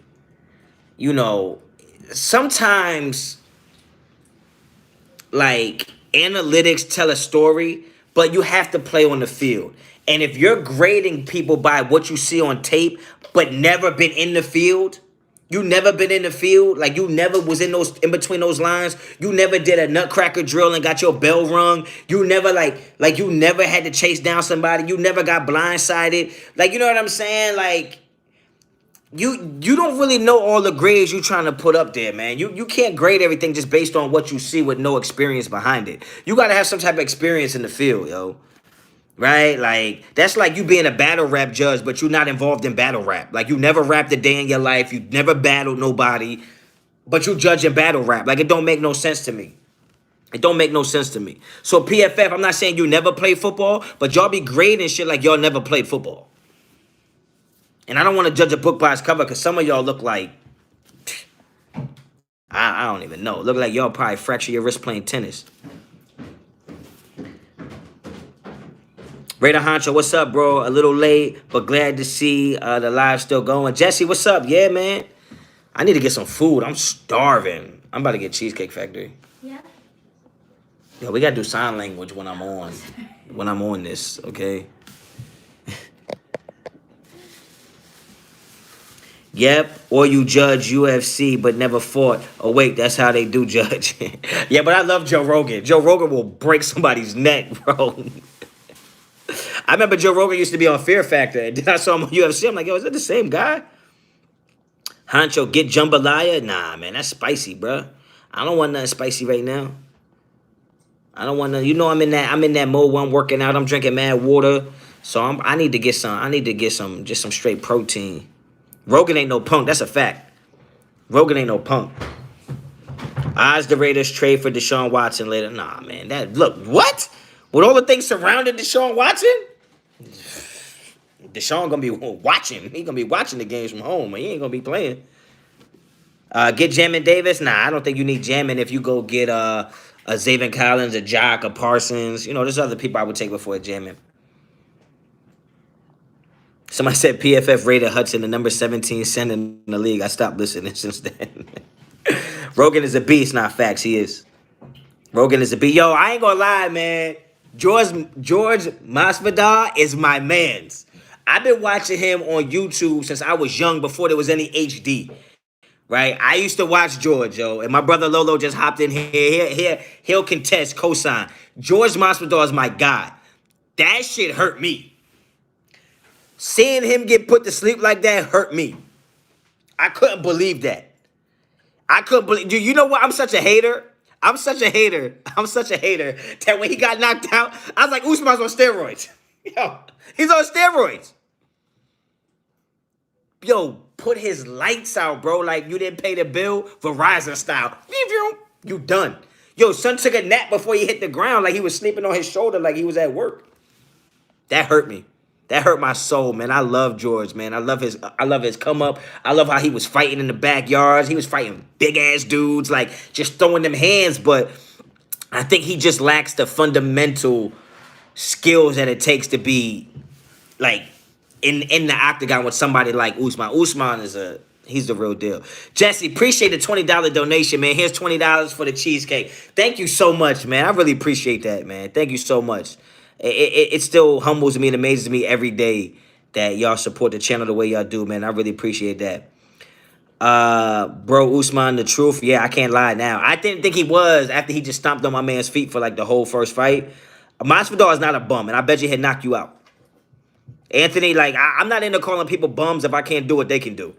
sometimes, like, analytics tell a story, but you have to play on the field. And if you're grading people by what you see on tape, but never been in the field, like you never was in between those lines, you never did a nutcracker drill and got your bell rung, you never like you never had to chase down somebody, you never got blindsided, like, you know what I'm saying? Like, you don't really know all the grades you trying to put up there, man. You can't grade everything just based on what you see with no experience behind it. You got to have some type of experience in the field, yo. Right? Like, that's like you being a battle rap judge, but you're not involved in battle rap. Like, you never rapped a day in your life. You never battled nobody, but you judge in battle rap. Like, it don't make no sense to me. It don't make no sense to me. So, PFF, I'm not saying you never played football, but y'all be grading shit like y'all never played football. And I don't want to judge a book by its cover because some of y'all look like, I don't even know. Look like y'all probably fracture your wrist playing tennis. Raider Honcho, what's up, bro? A little late, but glad to see the live still going. Jesse, what's up? Yeah, man. I need to get some food. I'm starving. I'm about to get Cheesecake Factory. Yeah. Yo, we got to do sign language when I'm on this, okay? Yep, or you judge UFC but never fought. Oh, wait, that's how they do judge. Yeah, but I love Joe Rogan. Joe Rogan will break somebody's neck, bro. I remember Joe Rogan used to be on Fear Factor, and then I saw him on UFC. I'm like, yo, is that the same guy? Honcho, get jambalaya? Nah, man, that's spicy, bro. I don't want nothing spicy right now. I don't want nothing. You know, I'm in that mode where I'm working out. I'm drinking mad water, so I need to get some, just some straight protein. Rogan ain't no punk. That's a fact. Rogan ain't no punk. Odds the Raiders trade for Deshaun Watson later. Nah, man. Look, what? With all the things surrounding Deshaun Watson? Deshaun gonna be watching. He gonna be watching the games from home. He ain't gonna be playing. Get Jamin Davis? Nah, I don't think you need Jamin if you go get a Zaven Collins, a Jock, a Parsons. You know, there's other people I would take before Jamin. Somebody said PFF rated Hudson the number 17 center in the league. I stopped listening since then. Rogan is a beast, not facts. He is. Rogan is a beast. Yo, I ain't gonna lie, man. George Masvidal is my mans. I've been watching him on YouTube since I was young, before there was any HD. Right? I used to watch George, yo. And my brother Lolo just hopped in here. He'll contest, cosign. George Masvidal is my guy. That shit hurt me. Seeing him get put to sleep like that hurt me. I couldn't believe that. I couldn't believe. Dude, you know what? I'm such a hater. I'm such a hater. I'm such a hater that when he got knocked out, I was like, Usman's on steroids. Yo, he's on steroids. Yo, put his lights out, bro. Like you didn't pay the bill, Verizon style. You done. Yo, son took a nap before he hit the ground, like he was sleeping on his shoulder, like he was at work. That hurt me. That hurt my soul, man. I love George, man. I love his come up. I love how he was fighting in the backyards. He was fighting big ass dudes, like just throwing them hands. But I think he just lacks the fundamental skills that it takes to be like in the octagon with somebody like Usman. Usman he's the real deal. Jesse, appreciate the $20 donation, man. Here's $20 for the cheesecake. Thank you so much, man. I really appreciate that, man. Thank you so much. It still humbles me and amazes me every day that y'all support the channel the way y'all do, man. I really appreciate that. Bro, Usman, the truth. Yeah, I can't lie now. I didn't think he was after he just stomped on my man's feet for like the whole first fight. Masvidal is not a bum, and I bet you he'd knock you out. Anthony, like, I'm not into calling people bums if I can't do what they can do.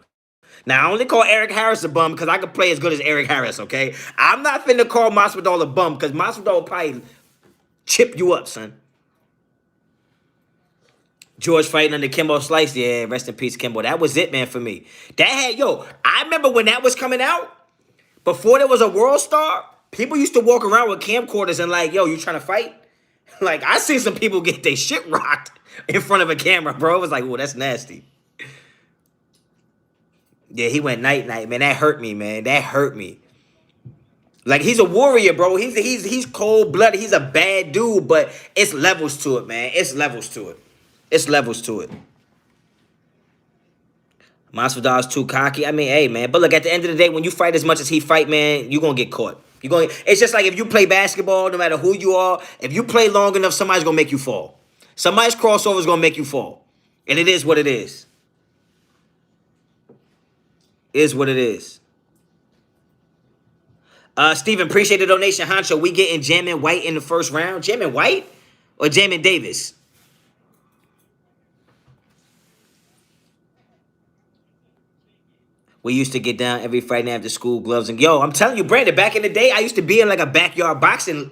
Now, I only call Eric Harris a bum because I can play as good as Eric Harris, okay? I'm not finna call Masvidal a bum because Masvidal will probably chip you up, son. George fighting under Kimbo Slice. Yeah, rest in peace, Kimbo. That was it, man, for me. That had, I remember when that was coming out, before there was a world star, people used to walk around with camcorders and like, yo, you trying to fight? Like, I seen some people get their shit rocked in front of a camera, bro. It was like, well, that's nasty. Yeah, he went night-night, man. That hurt me, man. That hurt me. Like, he's a warrior, bro. He's cold-blooded. He's a bad dude, but it's levels to it, man. It's levels to it. It's levels to it. Masvidal's too cocky. I mean, hey, man. But look, at the end of the day, when you fight as much as he fight, man, you're going to get caught. It's just like if you play basketball, no matter who you are, if you play long enough, somebody's going to make you fall. Somebody's crossover is going to make you fall. And it is what it is. Is what it is. Steven, appreciate the donation. Honcho, we getting Jamin White in the first round? Jamin White or Jamin Davis? We used to get down every Friday after school, gloves and I'm telling you, Brandon, back in the day, I used to be in like a backyard boxing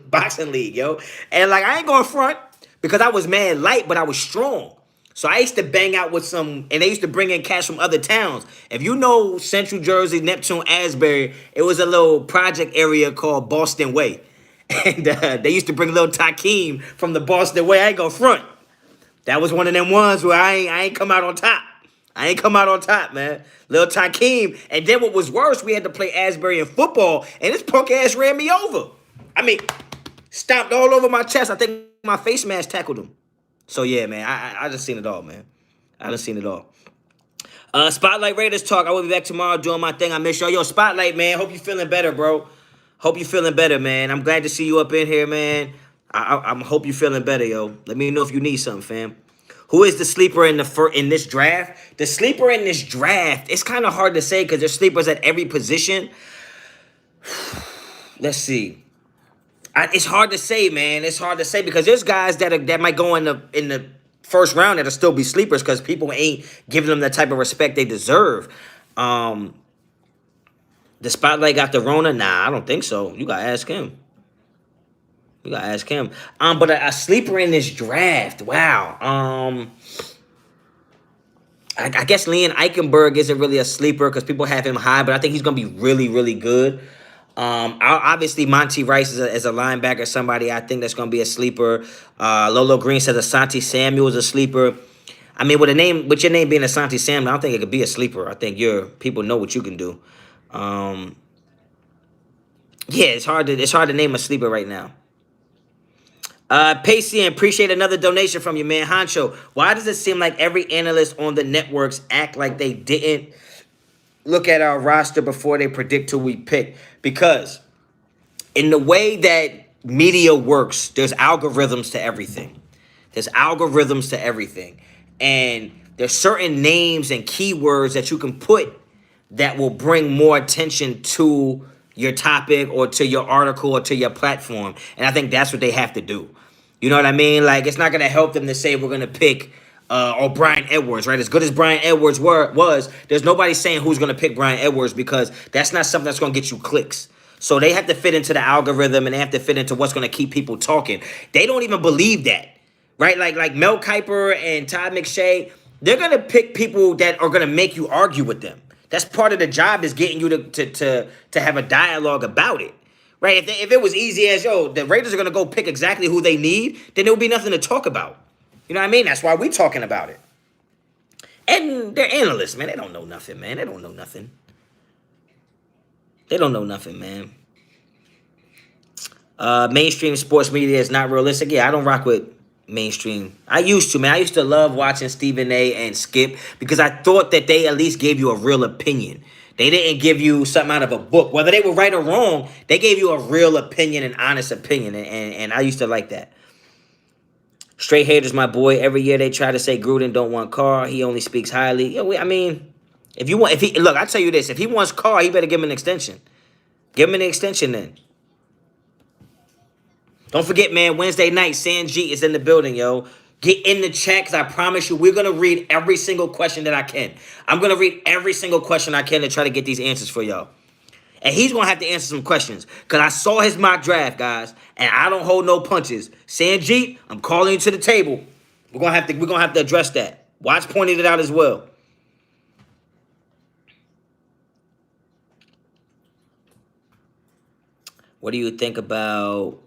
league, yo. And like I ain't going front because I was mad light, but I was strong. So I used to bang out with some, and they used to bring in cats from other towns. If you know Central Jersey, Neptune, Asbury, it was a little project area called Boston Way. And they used to bring little Takeem from the Boston Way. I ain't go front. That was one of them ones where I ain't come out on top. I ain't come out on top, man. Little Takeem. And then what was worse, we had to play Asbury in football, and this punk ass ran me over. I mean, stomped all over my chest. I think my face mask tackled him. So, yeah, man, I just seen it all, man. I just seen it all. Spotlight Raiders talk. I will be back tomorrow doing my thing. I miss y'all. Yo, Spotlight, man, hope you feeling better, bro. Hope you feeling better, man. I'm glad to see you up in here, man. I hope you feeling better, yo. Let me know if you need something, fam. Who is the sleeper in this draft? The sleeper in this draft, it's kind of hard to say because there's sleepers at every position. Let's see. It's hard to say, man. It's hard to say because there's guys that might go in the first round that'll still be sleepers because people ain't giving them the type of respect they deserve. The Spotlight got the Rona? Nah, I don't think so. You gotta ask him. But a sleeper in this draft, wow. I guess Leon Eichenberg isn't really a sleeper because people have him high, but I think he's gonna be really, really good. Obviously, Monty Rice is a linebacker, somebody I think that's going to be a sleeper. Lolo Green says Asante Samuel is a sleeper. I mean, with your name being Asante Samuel, I don't think it could be a sleeper. I think people know what you can do. Yeah, it's hard to name a sleeper right now. Pacey, appreciate another donation from you, man. Honcho, why does it seem like every analyst on the networks act like they didn't look at our roster before they predict who we pick? Because in the way that media works, there's algorithms to everything. And there's certain names and keywords that you can put that will bring more attention to your topic or to your article or to your platform. And I think that's what they have to do. You know what I mean? Like, it's not going to help them to say we're going to pick or Brian Edwards, right? As good as Brian Edwards was, there's nobody saying who's going to pick Brian Edwards because that's not something that's going to get you clicks. So they have to fit into the algorithm and they have to fit into what's going to keep people talking. They don't even believe that, right? Like Mel Kiper and Todd McShay, they're going to pick people that are going to make you argue with them. That's part of the job, is getting you to have a dialogue about it. Right? If it was easy as, yo, the Raiders are going to go pick exactly who they need, then there would be nothing to talk about. You know what I mean? That's why we're talking about it. And they're analysts, man. They don't know nothing, man. They don't know nothing. They don't know nothing, man. Mainstream sports media is not realistic. Yeah, I don't rock with mainstream. I used to, man. I used to love watching Stephen A. and Skip because I thought that they at least gave you a real opinion. They didn't give you something out of a book. Whether they were right or wrong, they gave you a real opinion, an honest opinion, and I used to like that. Straight haters, my boy. Every year they try to say Gruden don't want Carr. He only speaks highly. Yo, I mean, look, I tell you this: if he wants Carr, he better give him an extension. Give him an extension then. Don't forget, man. Wednesday night, Sanjeet is in the building, yo. Get in the chat, because I promise you, we're going to read every single question that I can. I'm going to read every single question I can to try to get these answers for y'all. And he's going to have to answer some questions, because I saw his mock draft, guys, and I don't hold no punches. Sanjeet, I'm calling you to the table. We're going to have to address that. Watch pointed it out as well. What do you think about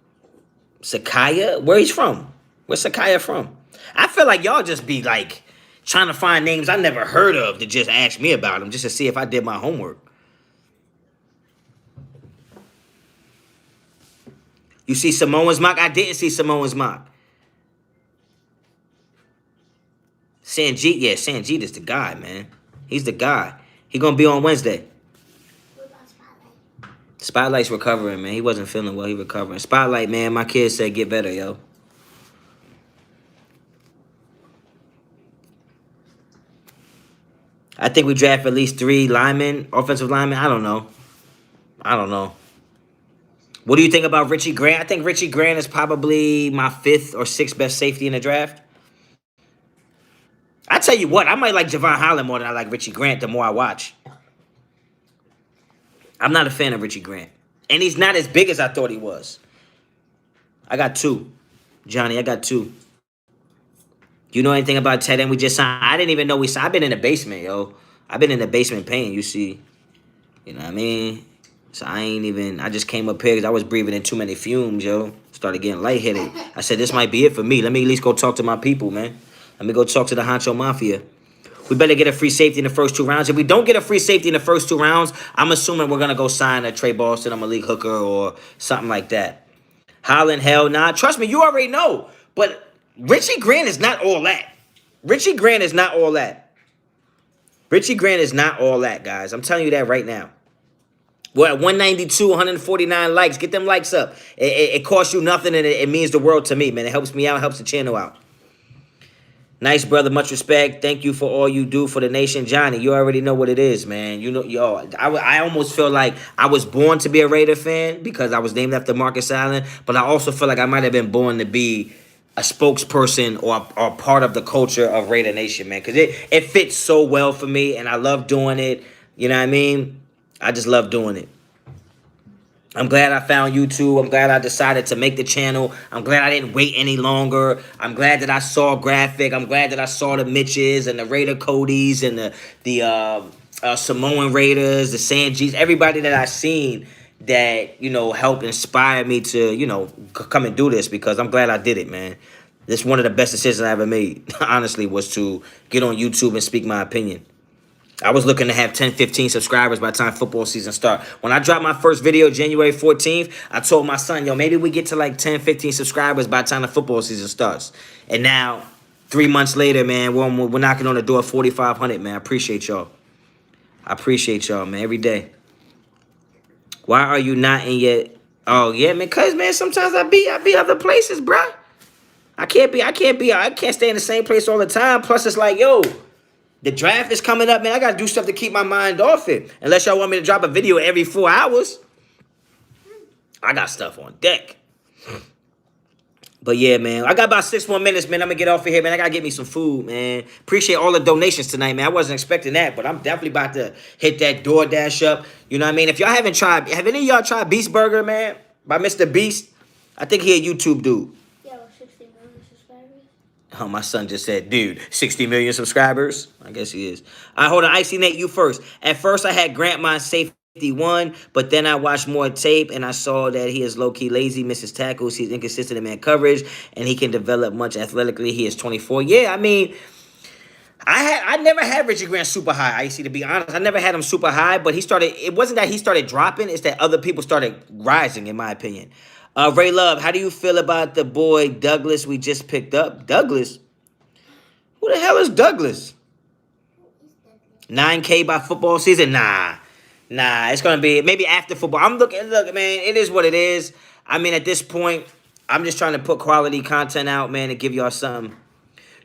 Sakaya? Where he's from? Where's Sakaya from? I feel like y'all just be like trying to find names I never heard of to just ask me about them just to see if I did my homework. You see Samoan's mock? I didn't see Samoan's mock. Sanjeet, yeah, Sanjeet is the guy, man. He's the guy. He gonna be on Wednesday. Spotlight's recovering, man. He wasn't feeling well. He recovering. Spotlight, man, my kid said get better, yo. I think we draft at least 3 linemen, offensive linemen. I don't know. What do you think about Richie Grant? I think Richie Grant is probably my 5th or 6th best safety in the draft. I tell you what, I might like Javon Holland more than I like Richie Grant the more I watch. I'm not a fan of Richie Grant. And he's not as big as I thought he was. I got 2. Johnny, I got 2. Do you know anything about tight end we just signed? I didn't even know we signed. I've been in the basement, yo. I've been in the basement paying, you see. You know what I mean? So I just came up here because I was breathing in too many fumes, yo. Started getting lightheaded. I said, this might be it for me. Let me at least go talk to my people, man. Let me go talk to the Honcho Mafia. We better get a free safety in the first 2 rounds. If we don't get a free safety in the first 2 rounds, I'm assuming we're going to go sign a Trey Boston, a Malik Hooker, or something like that. Holland, hell nah. Trust me, you already know. But Richie Grant is not all that. Richie Grant is not all that. Richie Grant is not all that, guys. I'm telling you that right now. We're at 192, 149 likes. Get them likes up. It costs you nothing, and it means the world to me, man. It helps me out, helps the channel out. Nice, brother. Much respect. Thank you for all you do for the nation. Johnny, you already know what it is, man. You know, yo, I almost feel like I was born to be a Raider fan because I was named after Marcus Allen, but I also feel like I might have been born to be a spokesperson or part of the culture of Raider Nation, man, because it fits so well for me, and I love doing it. You know what I mean? I just love doing it. I'm glad I found YouTube. I'm glad I decided to make the channel. I'm glad I didn't wait any longer. I'm glad that I saw Graphic. I'm glad that I saw the Mitches and the Raider Codys and the Samoan Raiders, the Sanjeets, everybody that I seen that, you know, helped inspire me to, you know, come and do this, because I'm glad I did it, man. This is one of the best decisions I ever made, honestly, was to get on YouTube and speak my opinion. I was looking to have 10, 15 subscribers by the time football season starts. When I dropped my first video January 14th, I told my son, yo, maybe we get to like 10, 15 subscribers by the time the football season starts. And now, 3 months later, man, we're knocking on the door of 4,500, man. I appreciate y'all. I appreciate y'all, man, every day. Why are you not in yet? Oh, yeah, man, because, man, sometimes I be other places, bruh. I can't stay in the same place all the time. Plus, it's like, yo, the draft is coming up, man. I got to do stuff to keep my mind off it. Unless y'all want me to drop a video every 4 hours. I got stuff on deck. But yeah, man, I got about 6 more minutes, man. I'm gonna get off of here, man. I gotta get me some food, man. Appreciate all the donations tonight, man. I wasn't expecting that, but I'm definitely about to hit that DoorDash up. You know what I mean? If y'all haven't tried, have any of y'all tried Beast Burger, man? By Mr. Beast? I think he a YouTube dude. Yeah, with 60 million subscribers. Oh, my son just said, dude, 60 million subscribers? I guess he is. All right, hold on. Icy Nate, you first. At first, I had Grant my safety one, but then I watched more tape and I saw that he is low-key lazy, misses tackles, he's inconsistent in man coverage, and he can develop much athletically. He is 24. Yeah, I mean, I never had Richie Grant super high, Icy, to be honest. I never had him super high, but it wasn't that he started dropping, it's that other people started rising, in my opinion. Ray Love, how do you feel about the boy Douglas we just picked up? Douglas? Who the hell is Douglas? 9K by football season? Nah, it's gonna be maybe after football. Look, man, it is what it is. I mean, at this point, I'm just trying to put quality content out, man, and give y'all something.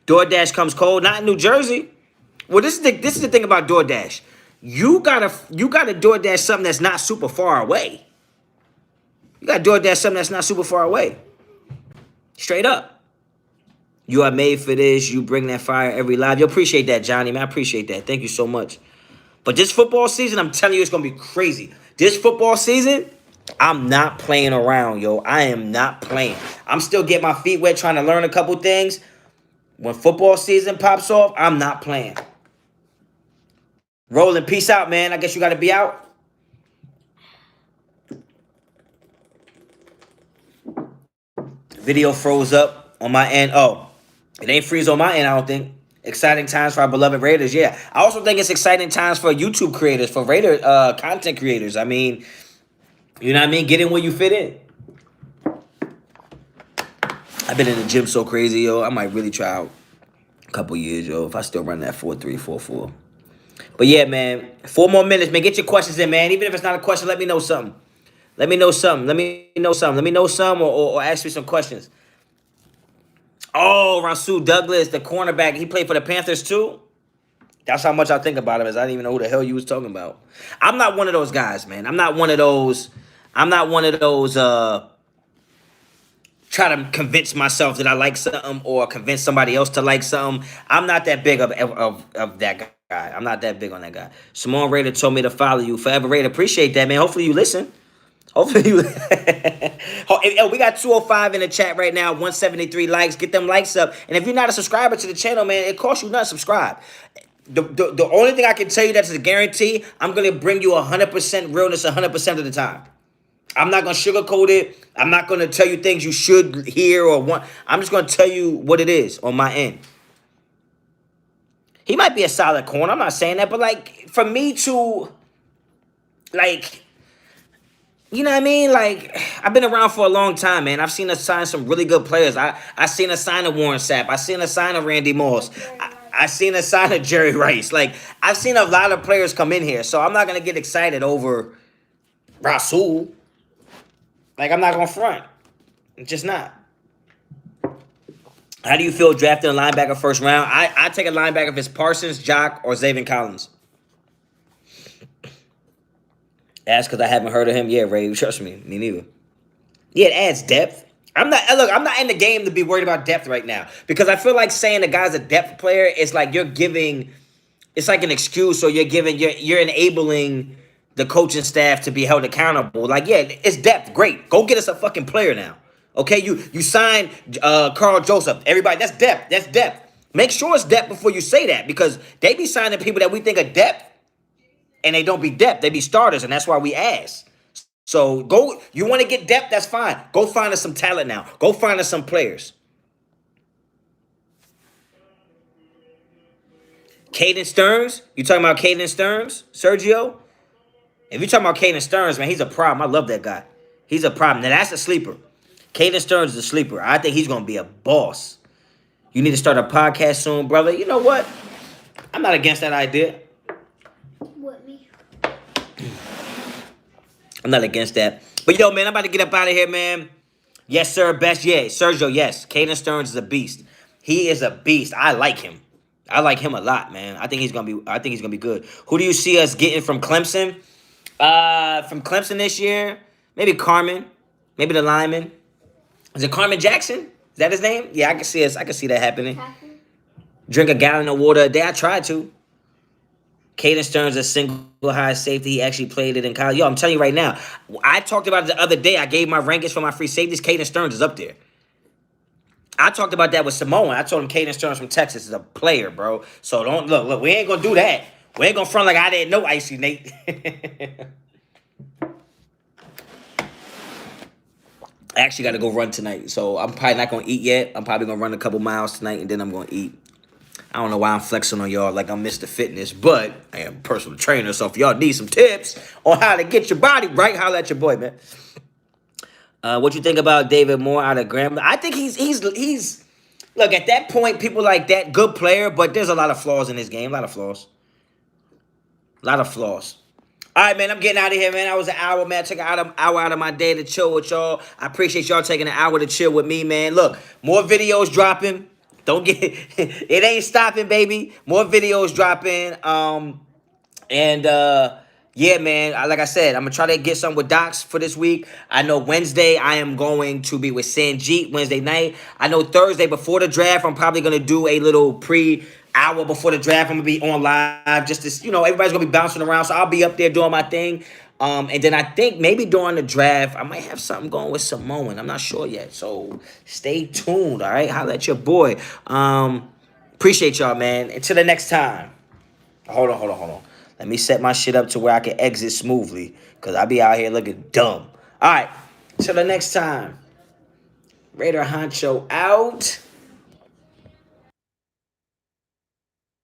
DoorDash comes cold, not in New Jersey. Well, this is the thing about DoorDash. You gotta DoorDash something that's not super far away. You gotta DoorDash something that's not super far away. Straight up. You are made for this. You bring that fire every live. You appreciate that, Johnny, man. I appreciate that. Thank you so much. But this football season, I'm telling you, it's going to be crazy. This football season, I'm not playing around, yo. I am not playing. I'm still getting my feet wet trying to learn a couple things. When football season pops off, I'm not playing. Rolling, peace out, man. I guess you got to be out. Video froze up on my end. Oh, it ain't freeze on my end, I don't think. Exciting times for our beloved Raiders. Yeah, I also think it's exciting times for YouTube creators, for Raider content creators. I mean, you know what I mean? Get in where you fit in. I've been in the gym so crazy, yo. I might really try out a couple years, yo, if I still run that 4-3, 4-4. But yeah, man, 4 more minutes, man. Get your questions in, man. Even if it's not a question, let me know something. Let me know something. Or ask me some questions. Oh, Rasul Douglas, the cornerback. He played for the Panthers too? That's how much I think about him, as I didn't even know who the hell you was talking about. I'm not one of those guys, man. I'm not one of those try to convince myself that I like something or convince somebody else to like something. I'm not that big of that guy. I'm not that big on that guy. Simone Raider told me to follow you. Forever Raider. Appreciate that, man. Hopefully you listen. Hopefully you... we got 205 in the chat right now, 173 likes. Get them likes up. And if you're not a subscriber to the channel, man, it costs you nothing to subscribe. The only thing I can tell you that's a guarantee, I'm going to bring you 100% realness 100% of the time. I'm not going to sugarcoat it. I'm not going to tell you things you should hear or want. I'm just going to tell you what it is on my end. He might be a solid corner. I'm not saying that. But, like, for me to, like... You know what I mean? Like, I've been around for a long time, man. I've seen us sign some really good players. I seen us sign a Warren Sapp. I seen us sign a Randy Moss. I seen us sign a Jerry Rice. Like, I've seen a lot of players come in here. So I'm not going to get excited over Rasul. Like, I'm not going to front. It's just not. How do you feel drafting a linebacker first round? I take a linebacker if it's Parsons, Jock, or Zaven Collins. That's because I haven't heard of him yet, Ray. Trust me. Me neither. Yeah, it adds depth. I'm not in the game to be worried about depth right now. Because I feel like saying the guy's a depth player is like you're giving... It's like an excuse, or you're enabling the coaching staff to be held accountable. Like, yeah, it's depth. Great. Go get us a fucking player now. Okay? You signed Carl Joseph. Everybody, that's depth. That's depth. Make sure it's depth before you say that. Because they be signing people that we think are depth. And they don't be depth. They be starters, and that's why we ask. So go. You want to get depth? That's fine. Go find us some talent now. Go find us some players. Caden Stearns? You talking about Caden Stearns, Sergio? If you're talking about Caden Stearns, man, he's a problem. I love that guy. He's a problem. Now, that's a sleeper. Caden Stearns is a sleeper. I think he's going to be a boss. You need to start a podcast soon, brother. You know what? I'm not against that idea. I'm not against that. But, yo, man, I'm about to get up out of here, man. Yes, sir. Best. Yeah, Sergio, yes. Caden Stearns is a beast. He is a beast. I like him. I like him a lot, man. I think he's gonna be good. Who do you see us getting from Clemson? From Clemson this year? Maybe Carmen. Maybe the lineman. Is it Carmen Jackson? Is that his name? Yeah, I can see us. I can see that happening. Tackle. Drink a gallon of water a day. I tried to. Caden Stearns, a single high safety. He actually played it in college. Yo, I'm telling you right now. I talked about it the other day. I gave my rankings for my free safeties. Caden Stearns is up there. I talked about that with Simone. I told him Caden Stearns from Texas is a player, bro. So don't look. We ain't gonna do that. We ain't gonna front like I didn't know Icy Nate. I actually got to go run tonight, so I'm probably not gonna eat yet. I'm probably gonna run a couple miles tonight, and then I'm gonna eat. I don't know why I'm flexing on y'all like I'm Mr. Fitness, but I am a personal trainer. So if y'all need some tips on how to get your body right, holla at your boy, man. What you think about David Moore out of Grambling? I think he's look, at that point, people like that, good player, but there's a lot of flaws in his game. A lot of flaws. A lot of flaws. All right, man, I'm getting out of here, man. I was an hour, man. I took an hour out of my day to chill with y'all. I appreciate y'all taking an hour to chill with me, man. Look, more videos dropping. Don't get it ain't stopping, baby. More videos dropping. Yeah, man. Like I said, I'm gonna try to get some with Docs for this week. I know Wednesday I am going to be with Sanjeet Wednesday night. I know Thursday before the draft, I'm probably gonna do a little hour before the draft. I'm gonna be on live just to, everybody's gonna be bouncing around. So I'll be up there doing my thing. And then I think maybe during the draft, I might have something going with Samoan. I'm not sure yet. So stay tuned, all right? Holla at your boy. Appreciate y'all, man. Until the next time. Hold on. Let me set my shit up to where I can exit smoothly, because I be out here looking dumb. All right. Till the next time. Raider Honcho out.